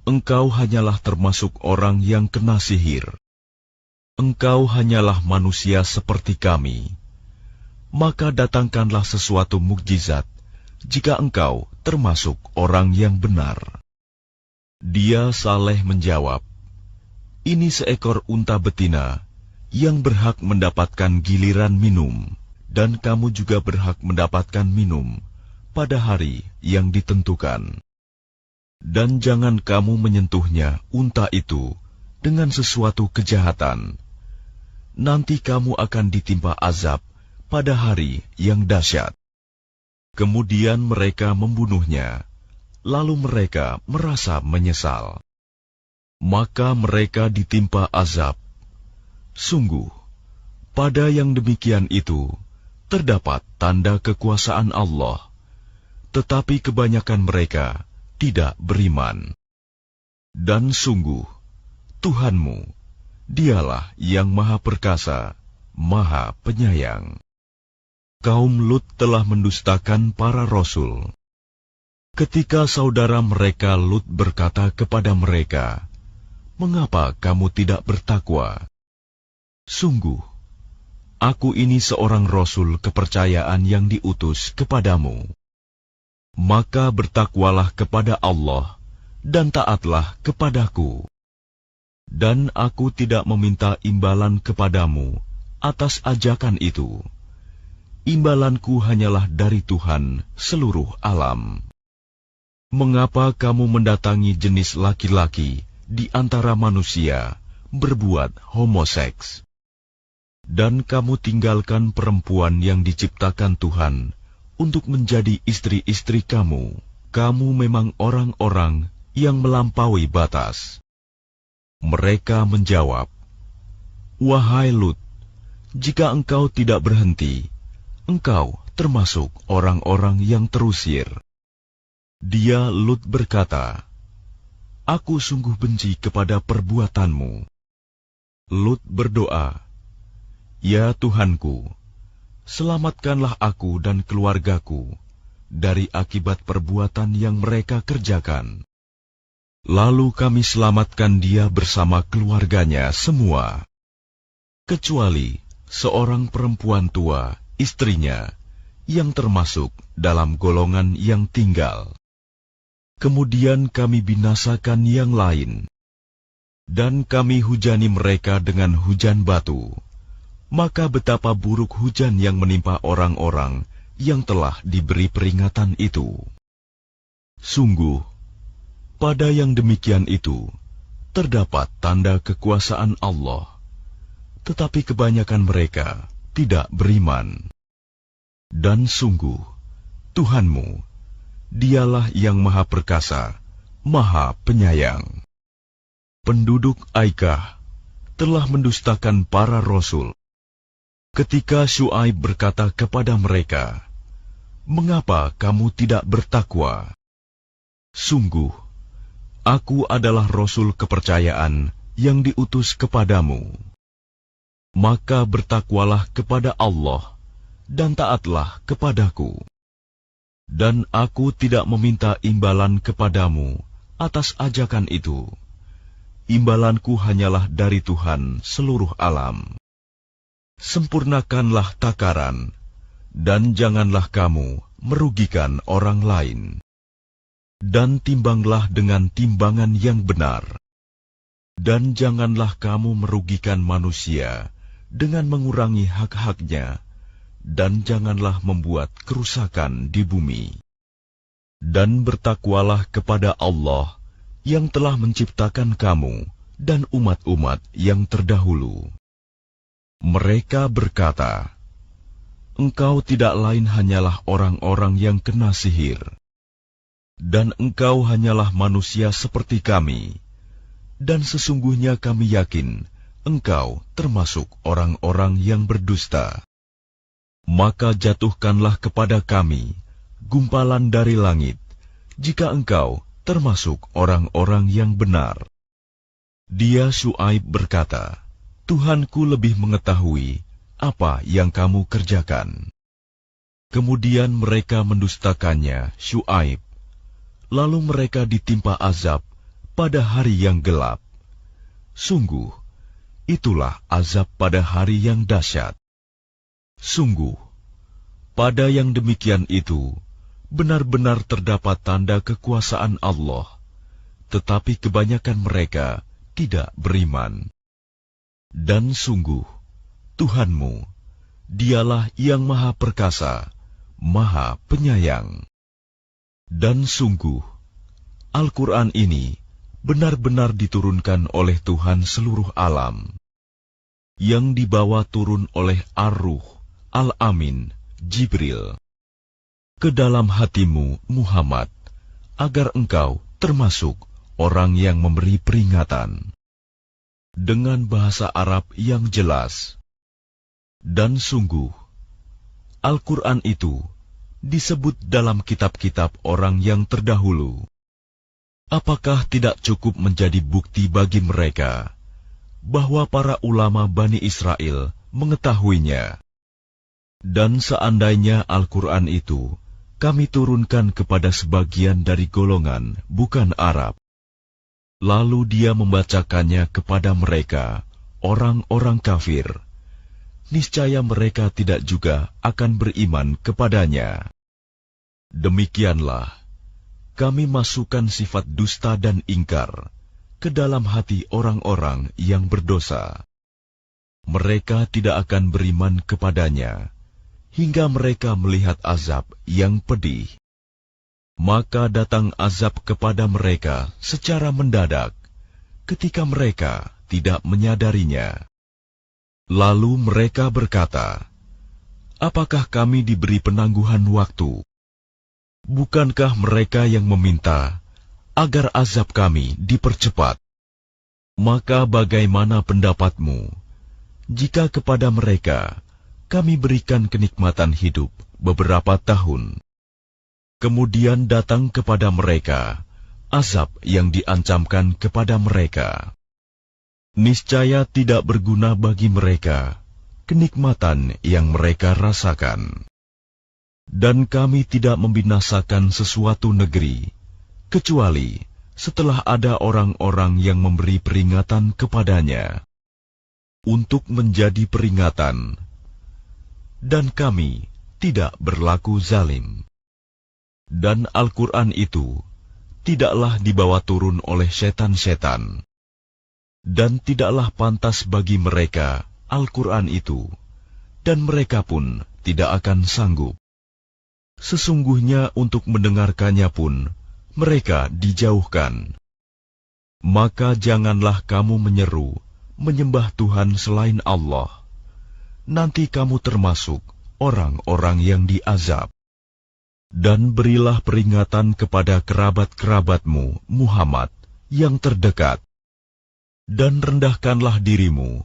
engkau hanyalah termasuk orang yang kena sihir. Engkau hanyalah manusia seperti kami. Maka datangkanlah sesuatu mukjizat jika engkau termasuk orang yang benar." Dia Saleh menjawab, "Ini seekor unta betina yang berhak mendapatkan giliran minum, dan kamu juga berhak mendapatkan minum pada hari yang ditentukan. Dan jangan kamu menyentuhnya, unta itu, dengan sesuatu kejahatan. Nanti kamu akan ditimpa azab pada hari yang dahsyat." Kemudian mereka membunuhnya, lalu mereka merasa menyesal. Maka mereka ditimpa azab. Sungguh, pada yang demikian itu, terdapat tanda kekuasaan Allah, tetapi kebanyakan mereka tidak beriman. Dan sungguh, Tuhanmu, Dialah yang Maha Perkasa, Maha Penyayang. Kaum Lut telah mendustakan para rasul. Ketika saudara mereka Lut berkata kepada mereka, "Mengapa kamu tidak bertakwa? Sungguh, aku ini seorang rasul kepercayaan yang diutus kepadamu. Maka bertakwalah kepada Allah dan taatlah kepadaku. Dan aku tidak meminta imbalan kepadamu atas ajakan itu. Imbalanku hanyalah dari Tuhan seluruh alam. Mengapa kamu mendatangi jenis laki-laki di antara manusia berbuat homoseks? Dan kamu tinggalkan perempuan yang diciptakan Tuhan untuk menjadi istri-istri kamu. Kamu memang orang-orang yang melampaui batas." Mereka menjawab, "Wahai Lut, jika engkau tidak berhenti, engkau termasuk orang-orang yang terusir." Dia Lut berkata, "Aku sungguh benci kepada perbuatanmu." Lut berdoa, "Ya Tuhanku, selamatkanlah aku dan keluargaku dari akibat perbuatan yang mereka kerjakan." Lalu kami selamatkan dia bersama keluarganya semua, kecuali seorang perempuan tua, istrinya, yang termasuk dalam golongan yang tinggal. Kemudian kami binasakan yang lain, dan kami hujani mereka dengan hujan batu. Maka betapa buruk hujan yang menimpa orang-orang yang telah diberi peringatan itu. Sungguh, pada yang demikian itu, terdapat tanda kekuasaan Allah, tetapi kebanyakan mereka tidak beriman. Dan sungguh, Tuhanmu, Dialah yang Maha Perkasa, Maha Penyayang. Penduduk Aikah telah mendustakan para rasul. Ketika Syuaib berkata kepada mereka, "Mengapa kamu tidak bertakwa? Sungguh, aku adalah rasul kepercayaan yang diutus kepadamu. Maka bertakwalah kepada Allah dan taatlah kepadaku. Dan aku tidak meminta imbalan kepadamu atas ajakan itu. Imbalanku hanyalah dari Tuhan seluruh alam. Sempurnakanlah takaran, dan janganlah kamu merugikan orang lain. Dan timbanglah dengan timbangan yang benar. Dan janganlah kamu merugikan manusia dengan mengurangi hak-haknya, dan janganlah membuat kerusakan di bumi." Dan bertakwalah kepada Allah yang telah menciptakan kamu dan umat-umat yang terdahulu. Mereka berkata, engkau tidak lain hanyalah orang-orang yang kena sihir, dan engkau hanyalah manusia seperti kami, dan sesungguhnya kami yakin engkau termasuk orang-orang yang berdusta. Maka jatuhkanlah kepada kami gumpalan dari langit, jika engkau termasuk orang-orang yang benar. Dia Syuaib berkata, Tuhanku lebih mengetahui apa yang kamu kerjakan. Kemudian mereka mendustakannya, Syuaib. Lalu mereka ditimpa azab pada hari yang gelap. Sungguh, itulah azab pada hari yang dahsyat. Sungguh, pada yang demikian itu, benar-benar terdapat tanda kekuasaan Allah, tetapi kebanyakan mereka tidak beriman. Dan sungguh, Tuhanmu, Dialah yang Maha Perkasa, Maha Penyayang. Dan sungguh, Al-Quran ini benar-benar diturunkan oleh Tuhan seluruh alam, yang dibawa turun oleh Ar-Ruh, Al-Amin, Jibril, ke dalam hatimu, Muhammad, agar engkau termasuk orang yang memberi peringatan, dengan bahasa Arab yang jelas. Dan sungguh, Al-Quran itu disebut dalam kitab-kitab orang yang terdahulu. Apakah tidak cukup menjadi bukti bagi mereka bahwa para ulama Bani Israel mengetahuinya? Dan seandainya Al-Quran itu kami turunkan kepada sebagian dari golongan bukan Arab, lalu dia membacakannya kepada mereka, orang-orang kafir, niscaya mereka tidak juga akan beriman kepadanya. Demikianlah, kami masukkan sifat dusta dan ingkar ke dalam hati orang-orang yang berdosa. Mereka tidak akan beriman kepadanya hingga mereka melihat azab yang pedih. Maka datang azab kepada mereka secara mendadak ketika mereka tidak menyadarinya. Lalu mereka berkata, apakah kami diberi penangguhan waktu? Bukankah mereka yang meminta agar azab kami dipercepat? Maka bagaimana pendapatmu jika kepada mereka kami berikan kenikmatan hidup beberapa tahun, kemudian datang kepada mereka azab yang diancamkan kepada mereka? Niscaya tidak berguna bagi mereka kenikmatan yang mereka rasakan. Dan kami tidak membinasakan sesuatu negeri, kecuali setelah ada orang-orang yang memberi peringatan kepadanya, untuk menjadi peringatan. Dan kami tidak berlaku zalim. Dan Al-Quran itu tidaklah dibawa turun oleh setan-setan. Dan tidaklah pantas bagi mereka Al-Quran itu, dan mereka pun tidak akan sanggup. Sesungguhnya untuk mendengarkannya pun mereka dijauhkan. Maka janganlah kamu menyeru menyembah Tuhan selain Allah. Nanti kamu termasuk orang-orang yang diazab. Dan berilah peringatan kepada kerabat-kerabatmu, Muhammad, yang terdekat. Dan rendahkanlah dirimu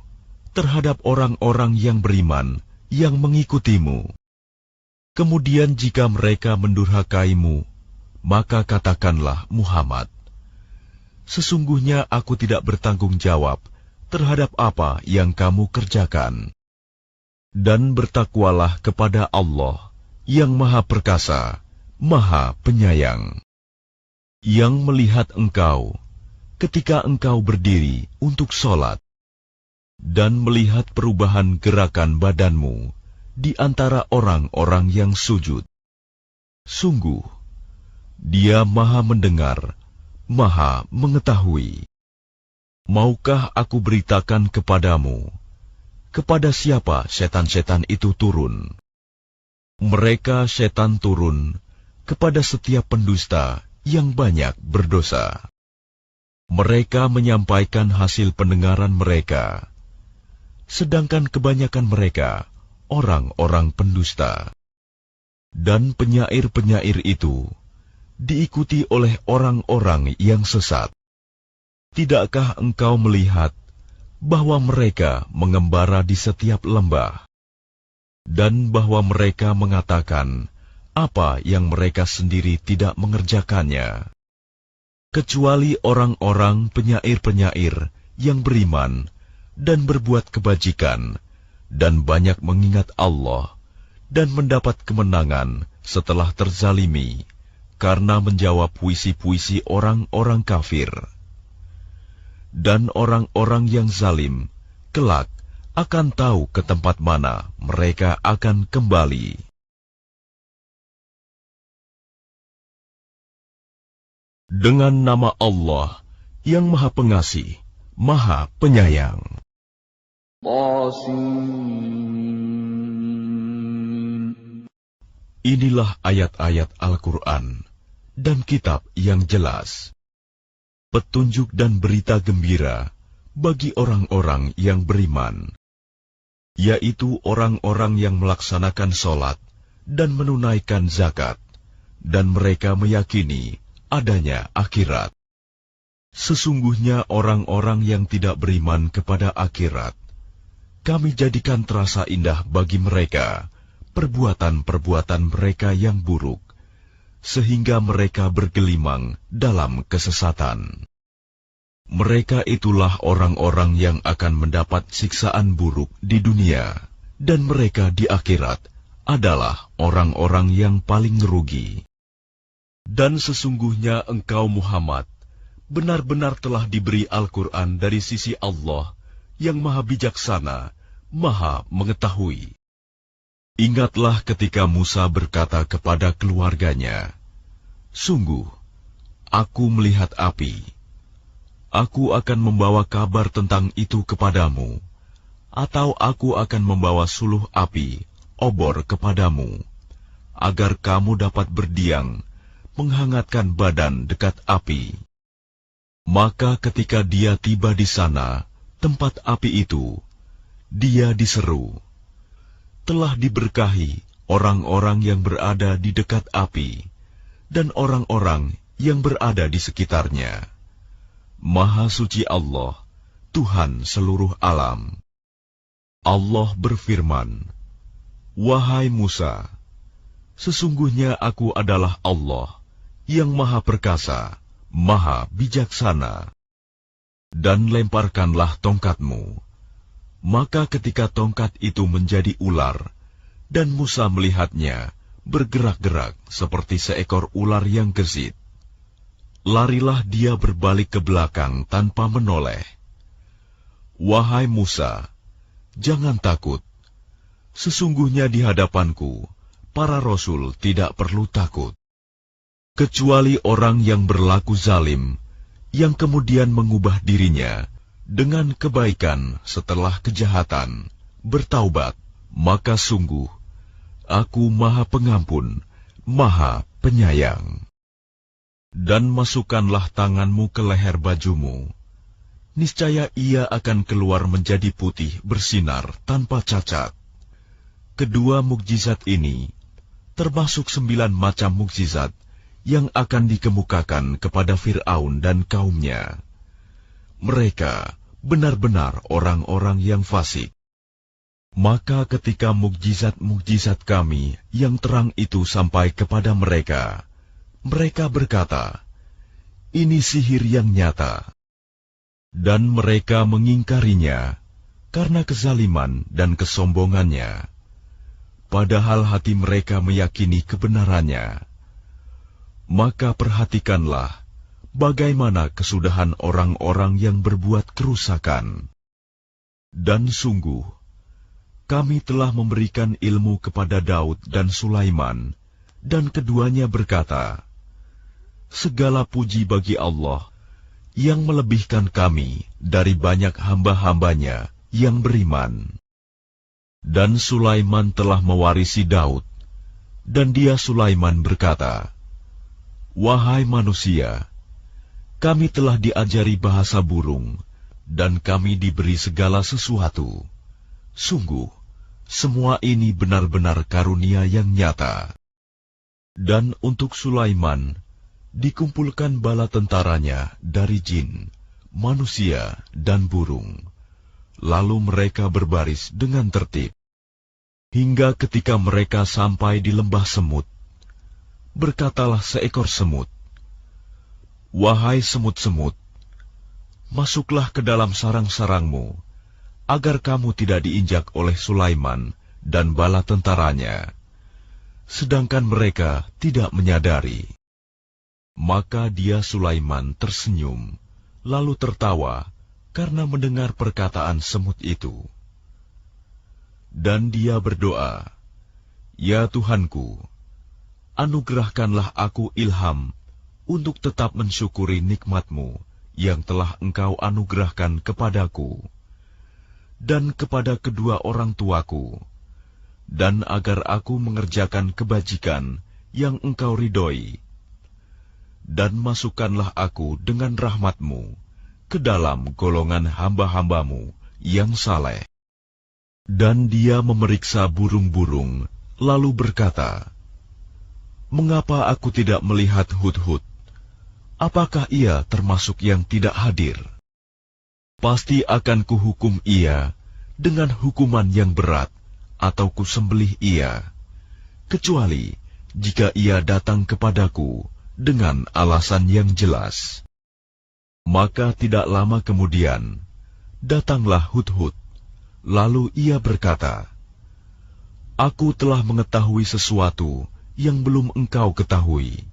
terhadap orang-orang yang beriman yang mengikutimu. Kemudian jika mereka mendurhakaimu, maka katakanlah, Muhammad, sesungguhnya aku tidak bertanggung jawab terhadap apa yang kamu kerjakan. Dan bertakwalah kepada Allah yang Maha Perkasa, Maha Penyayang, yang melihat engkau ketika engkau berdiri untuk sholat, dan melihat perubahan gerakan badanmu di antara orang-orang yang sujud. Sungguh, Dia Maha Mendengar, Maha Mengetahui. Maukah aku beritakan kepadamu, kepada siapa setan-setan itu turun? Mereka setan turun kepada setiap pendusta yang banyak berdosa. Mereka menyampaikan hasil pendengaran mereka, sedangkan kebanyakan mereka orang-orang pendusta. Dan penyair-penyair itu diikuti oleh orang-orang yang sesat. Tidakkah engkau melihat bahwa mereka mengembara di setiap lembah, dan bahwa mereka mengatakan apa yang mereka sendiri tidak mengerjakannya, kecuali orang-orang penyair-penyair yang beriman dan berbuat kebajikan, dan banyak mengingat Allah, dan mendapat kemenangan setelah terzalimi, karena menjawab puisi-puisi orang-orang kafir. Dan orang-orang yang zalim kelak akan tahu ke tempat mana mereka akan kembali. Dengan nama Allah yang Maha Pengasih, Maha Penyayang. Inilah ayat-ayat Al-Quran dan kitab yang jelas, petunjuk dan berita gembira bagi orang-orang yang beriman, yaitu orang-orang yang melaksanakan sholat dan menunaikan zakat, dan mereka meyakini adanya akhirat. Sesungguhnya orang-orang yang tidak beriman kepada akhirat, kami jadikan terasa indah bagi mereka perbuatan-perbuatan mereka yang buruk, sehingga mereka bergelimang dalam kesesatan. Mereka itulah orang-orang yang akan mendapat siksaan buruk di dunia, dan mereka di akhirat adalah orang-orang yang paling rugi. Dan sesungguhnya engkau Muhammad benar-benar telah diberi Al-Quran dari sisi Allah yang Maha Bijaksana, Maha Mengetahui. Ingatlah ketika Musa berkata kepada keluarganya, "Sungguh, aku melihat api. Aku akan membawa kabar tentang itu kepadamu, atau aku akan membawa suluh api, obor kepadamu, agar kamu dapat berdiam, menghangatkan badan dekat api." Maka ketika dia tiba di sana, tempat api itu, dia diseru, "Telah diberkahi orang-orang yang berada di dekat api, dan orang-orang yang berada di sekitarnya. Maha suci Allah, Tuhan seluruh alam." Allah berfirman, "Wahai Musa, sesungguhnya aku adalah Allah yang Maha Perkasa, Maha Bijaksana. Dan lemparkanlah tongkatmu." Maka ketika tongkat itu menjadi ular, dan Musa melihatnya bergerak-gerak seperti seekor ular yang gesit, larilah dia berbalik ke belakang tanpa menoleh. "Wahai Musa, jangan takut. Sesungguhnya di hadapanku, para rasul tidak perlu takut, kecuali orang yang berlaku zalim, yang kemudian mengubah dirinya dengan kebaikan setelah kejahatan, bertaubat, maka sungguh Aku Maha Pengampun, Maha Penyayang." Dan masukkanlah tanganmu ke leher bajumu, niscaya ia akan keluar menjadi putih bersinar tanpa cacat. Kedua mukjizat ini termasuk 9 macam mukjizat yang akan dikemukakan kepada Fir'aun dan kaumnya. Mereka benar-benar orang-orang yang fasik. Maka ketika mukjizat-mukjizat kami yang terang itu sampai kepada mereka, mereka berkata, "Ini sihir yang nyata." Dan mereka mengingkarinya karena kezaliman dan kesombongannya, padahal hati mereka meyakini kebenarannya. Maka perhatikanlah bagaimana kesudahan orang-orang yang berbuat kerusakan. Dan sungguh, kami telah memberikan ilmu kepada Daud dan Sulaiman, dan keduanya berkata, "Segala puji bagi Allah yang melebihkan kami dari banyak hamba-hambanya yang beriman." Dan Sulaiman telah mewarisi Daud, Dan dia Sulaiman berkata, "Wahai manusia, kami telah diajari bahasa burung, dan kami diberi segala sesuatu. Sungguh, semua ini benar-benar karunia yang nyata." Dan untuk Sulaiman dikumpulkan bala tentaranya dari jin, manusia, dan burung. Lalu mereka berbaris dengan tertib. Hingga ketika mereka sampai di lembah semut, berkatalah seekor semut, "Wahai semut-semut, masuklah ke dalam sarang-sarangmu, agar kamu tidak diinjak oleh Sulaiman dan bala tentaranya." Sedangkan mereka tidak menyadari. Maka dia Sulaiman tersenyum, lalu tertawa karena mendengar perkataan semut itu. Dan dia berdoa, "Ya Tuhanku, anugerahkanlah aku ilham untuk tetap mensyukuri nikmat-Mu yang telah Engkau anugerahkan kepadaku dan kepada kedua orang tuaku, dan agar aku mengerjakan kebajikan yang Engkau ridhoi. Dan masukkanlah aku dengan rahmat-Mu ke dalam golongan hamba-hamba-Mu yang saleh." Dan dia memeriksa burung-burung, lalu berkata, "Mengapa aku tidak melihat Hudhud? Apakah ia termasuk yang tidak hadir? Pasti akan kuhukum ia dengan hukuman yang berat, atau kusembelih ia, kecuali jika ia datang kepadaku dengan alasan yang jelas." Maka tidak lama kemudian, datanglah Hudhud. Lalu ia berkata, "Aku telah mengetahui sesuatu yang belum engkau ketahui.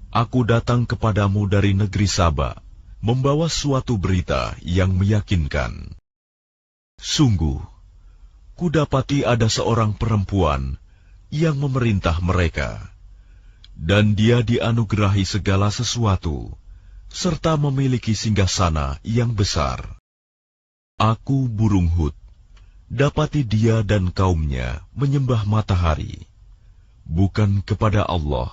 Aku datang kepadamu dari negeri Saba, membawa suatu berita yang meyakinkan. Sungguh, kudapati ada seorang perempuan yang memerintah mereka, dan dia dianugerahi segala sesuatu, serta memiliki singgasana yang besar. Aku, burung Hud, dapati dia dan kaumnya menyembah matahari, bukan kepada Allah,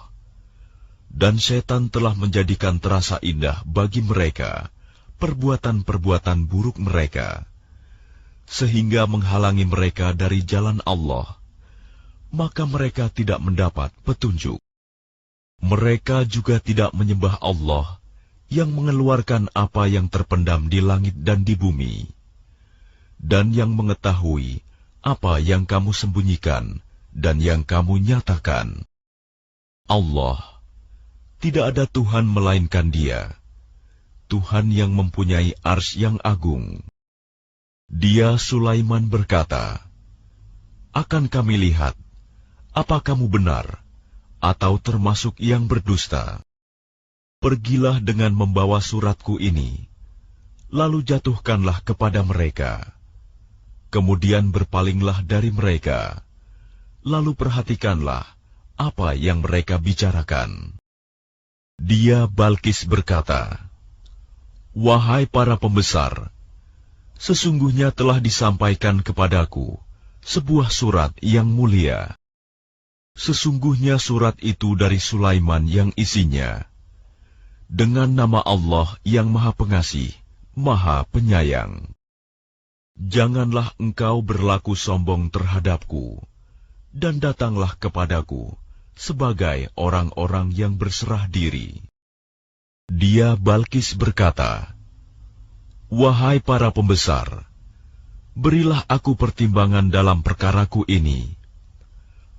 dan setan telah menjadikan terasa indah bagi mereka perbuatan-perbuatan buruk mereka, sehingga menghalangi mereka dari jalan Allah, maka mereka tidak mendapat petunjuk. Mereka juga tidak menyembah Allah yang mengeluarkan apa yang terpendam di langit dan di bumi, dan yang mengetahui apa yang kamu sembunyikan dan yang kamu nyatakan. Allah, tidak ada Tuhan melainkan Dia, Tuhan yang mempunyai arsy yang agung. Dia Sulaiman berkata, "Akan kami lihat, apa kamu benar, atau termasuk yang berdusta. Pergilah dengan membawa suratku ini, lalu jatuhkanlah kepada mereka. Kemudian berpalinglah dari mereka, lalu perhatikanlah apa yang mereka bicarakan." Dia Balkis berkata, "Wahai para pembesar, sesungguhnya telah disampaikan kepadaku sebuah surat yang mulia. Sesungguhnya surat itu dari Sulaiman yang isinya, dengan nama Allah yang Maha Pengasih, Maha Penyayang. Janganlah engkau berlaku sombong terhadapku, dan datanglah kepadaku sebagai orang-orang yang berserah diri." Dia Balkis berkata, "Wahai para pembesar, berilah aku pertimbangan dalam perkaraku ini.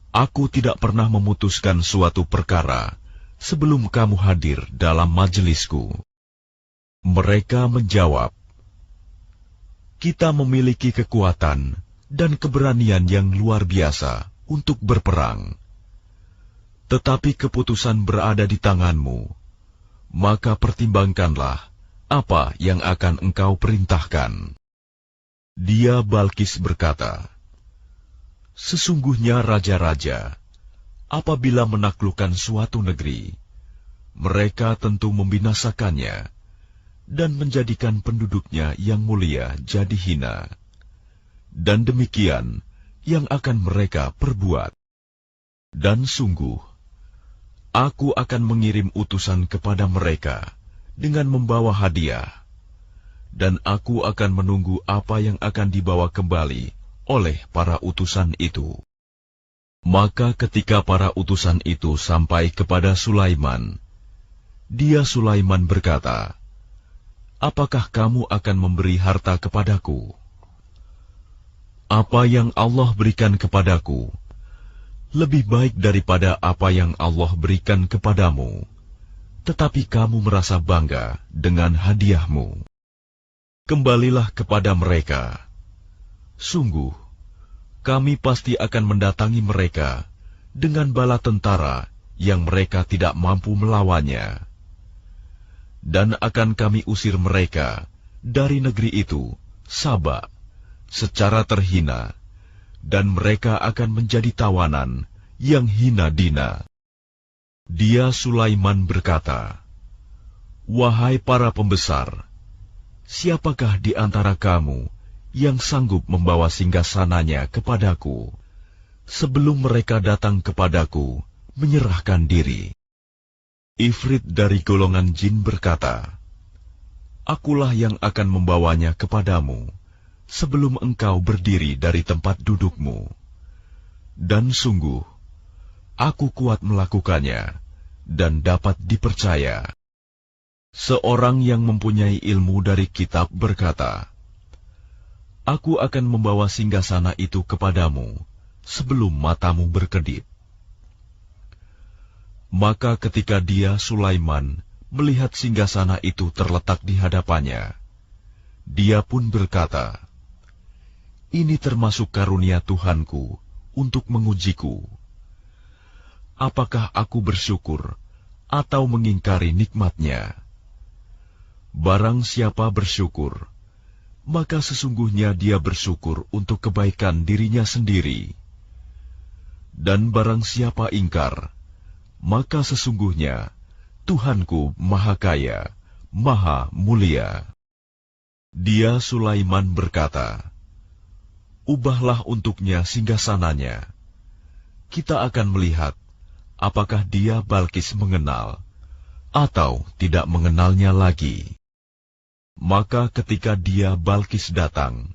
Aku tidak pernah memutuskan suatu perkara sebelum kamu hadir dalam majelisku." Mereka menjawab, "Kita memiliki kekuatan dan keberanian yang luar biasa untuk berperang. Tetapi keputusan berada di tanganmu, maka pertimbangkanlah apa yang akan engkau perintahkan." Dia Balkis berkata, "Sesungguhnya raja-raja, apabila menaklukkan suatu negeri, mereka tentu membinasakannya dan menjadikan penduduknya yang mulia jadi hina. Dan demikian yang akan mereka perbuat. Dan sungguh, aku akan mengirim utusan kepada mereka dengan membawa hadiah, dan aku akan menunggu apa yang akan dibawa kembali oleh para utusan itu. Maka ketika para utusan itu sampai kepada Sulaiman, Sulaiman berkata, "Apakah kamu akan memberi harta kepadaku? Apa yang Allah berikan kepadaku lebih baik daripada apa yang Allah berikan kepadamu, tetapi kamu merasa bangga dengan hadiahmu. Kembalilah kepada mereka. Sungguh, kami pasti akan mendatangi mereka dengan bala tentara yang mereka tidak mampu melawannya. Dan akan kami usir mereka dari negeri itu, Saba, secara terhina, dan mereka akan menjadi tawanan yang hina dina." Sulaiman berkata, "Wahai para pembesar, siapakah di antara kamu yang sanggup membawa singgasananya kepadaku, sebelum mereka datang kepadaku menyerahkan diri?" Ifrit dari golongan jin berkata, "Akulah yang akan membawanya kepadamu, sebelum engkau berdiri dari tempat dudukmu. Dan sungguh, aku kuat melakukannya, dan dapat dipercaya." Seorang yang mempunyai ilmu dari kitab berkata, "Aku akan membawa singgasana itu kepadamu sebelum matamu berkedip." Maka ketika Sulaiman melihat singgasana itu terletak di hadapannya, dia pun berkata, "Ini termasuk karunia Tuhanku untuk mengujiku. Apakah aku bersyukur atau mengingkari nikmatnya? Barang siapa bersyukur, maka sesungguhnya dia bersyukur untuk kebaikan dirinya sendiri. Dan barang siapa ingkar, maka sesungguhnya Tuhanku Maha Kaya, Maha Mulia." Sulaiman berkata, "Ubahlah untuknya singgasananya. Kita akan melihat apakah Balkis mengenal atau tidak mengenalnya lagi." Maka ketika Balkis datang,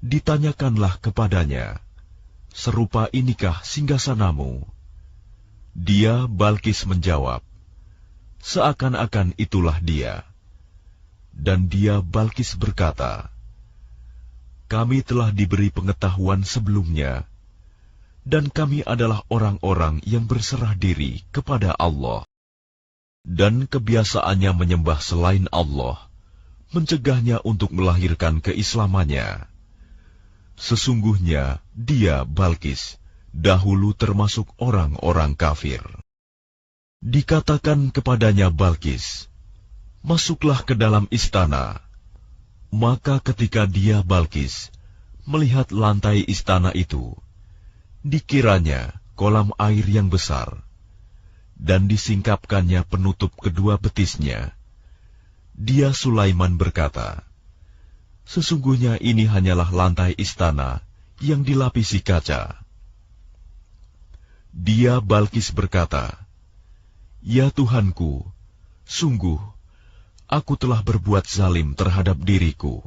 ditanyakanlah kepadanya, "Serupa inikah singgasanamu?" Balkis menjawab, "Seakan-akan itulah dia." Dan Balkis berkata, "Kami telah diberi pengetahuan sebelumnya, dan kami adalah orang-orang yang berserah diri kepada Allah. Dan kebiasaannya menyembah selain Allah mencegahnya untuk melahirkan keislamannya. Sesungguhnya Balkis dahulu termasuk orang-orang kafir." Dikatakan kepadanya Balkis, "Masuklah ke dalam istana." Maka ketika Balkis melihat lantai istana itu, dikiranya kolam air yang besar, dan disingkapkannya penutup kedua betisnya. Sulaiman berkata, "Sesungguhnya ini hanyalah lantai istana yang dilapisi kaca." Balkis berkata, "Ya Tuhanku, sungguh, aku telah berbuat zalim terhadap diriku.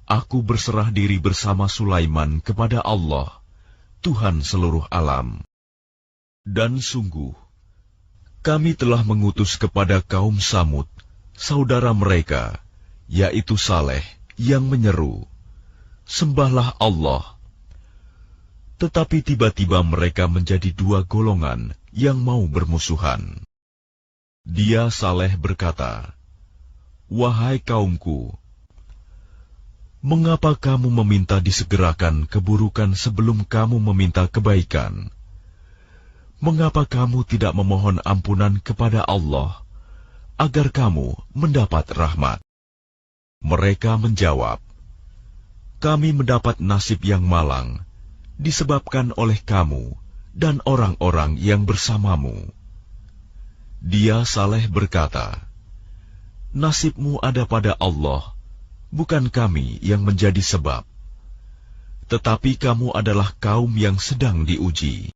Aku berserah diri bersama Sulaiman kepada Allah, Tuhan seluruh alam. Dan sungguh, kami telah mengutus kepada kaum Samud, saudara mereka, yaitu Saleh, yang menyeru, 'Sembahlah Allah.' Tetapi tiba-tiba mereka menjadi dua golongan yang mau bermusuhan." Saleh berkata, "Wahai kaumku, mengapa kamu meminta disegerakan keburukan sebelum kamu meminta kebaikan? Mengapa kamu tidak memohon ampunan kepada Allah, agar kamu mendapat rahmat?" Mereka menjawab, "Kami mendapat nasib yang malang, disebabkan oleh kamu dan orang-orang yang bersamamu." Saleh berkata, "Nasibmu ada pada Allah, bukan kami yang menjadi sebab. Tetapi kamu adalah kaum yang sedang diuji."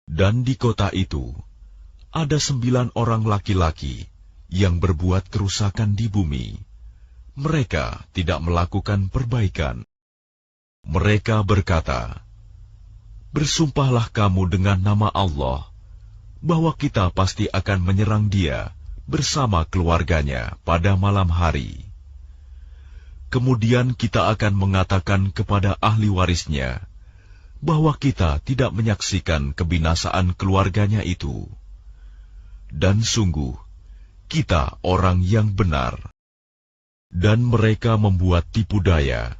Dan di kota itu ada 9 orang laki-laki yang berbuat kerusakan di bumi. Mereka tidak melakukan perbaikan. Mereka berkata, "Bersumpahlah kamu dengan nama Allah, bahwa kita pasti akan menyerang dia bersama keluarganya pada malam hari. Kemudian kita akan mengatakan kepada ahli warisnya bahwa kita tidak menyaksikan kebinasaan keluarganya itu. Dan sungguh, kita orang yang benar." Dan mereka membuat tipu daya,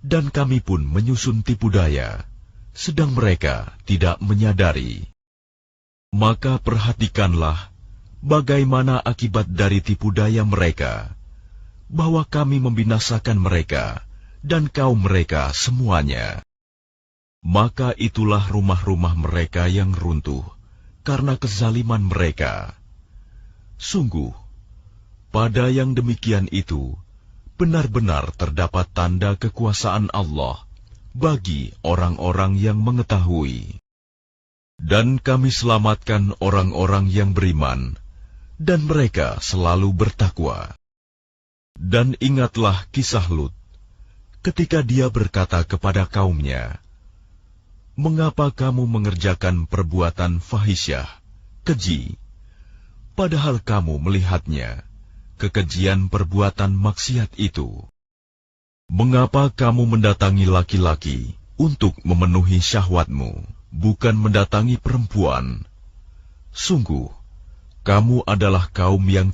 dan kami pun menyusun tipu daya, sedang mereka tidak menyadari. Maka perhatikanlah bagaimana akibat dari tipu daya mereka, bahwa kami membinasakan mereka dan kaum mereka semuanya. Maka itulah rumah-rumah mereka yang runtuh karena kezaliman mereka. Sungguh, pada yang demikian itu, benar-benar terdapat tanda kekuasaan Allah bagi orang-orang yang mengetahui. Dan kami selamatkan orang-orang yang beriman, dan mereka selalu bertakwa. Dan ingatlah kisah Lut, ketika dia berkata kepada kaumnya, "Mengapa kamu mengerjakan perbuatan fahisyah, keji, padahal kamu melihatnya, kekejian perbuatan maksiat itu? Mengapa kamu mendatangi laki-laki untuk memenuhi syahwatmu, bukan mendatangi perempuan? Sungguh, kamu adalah kaum yang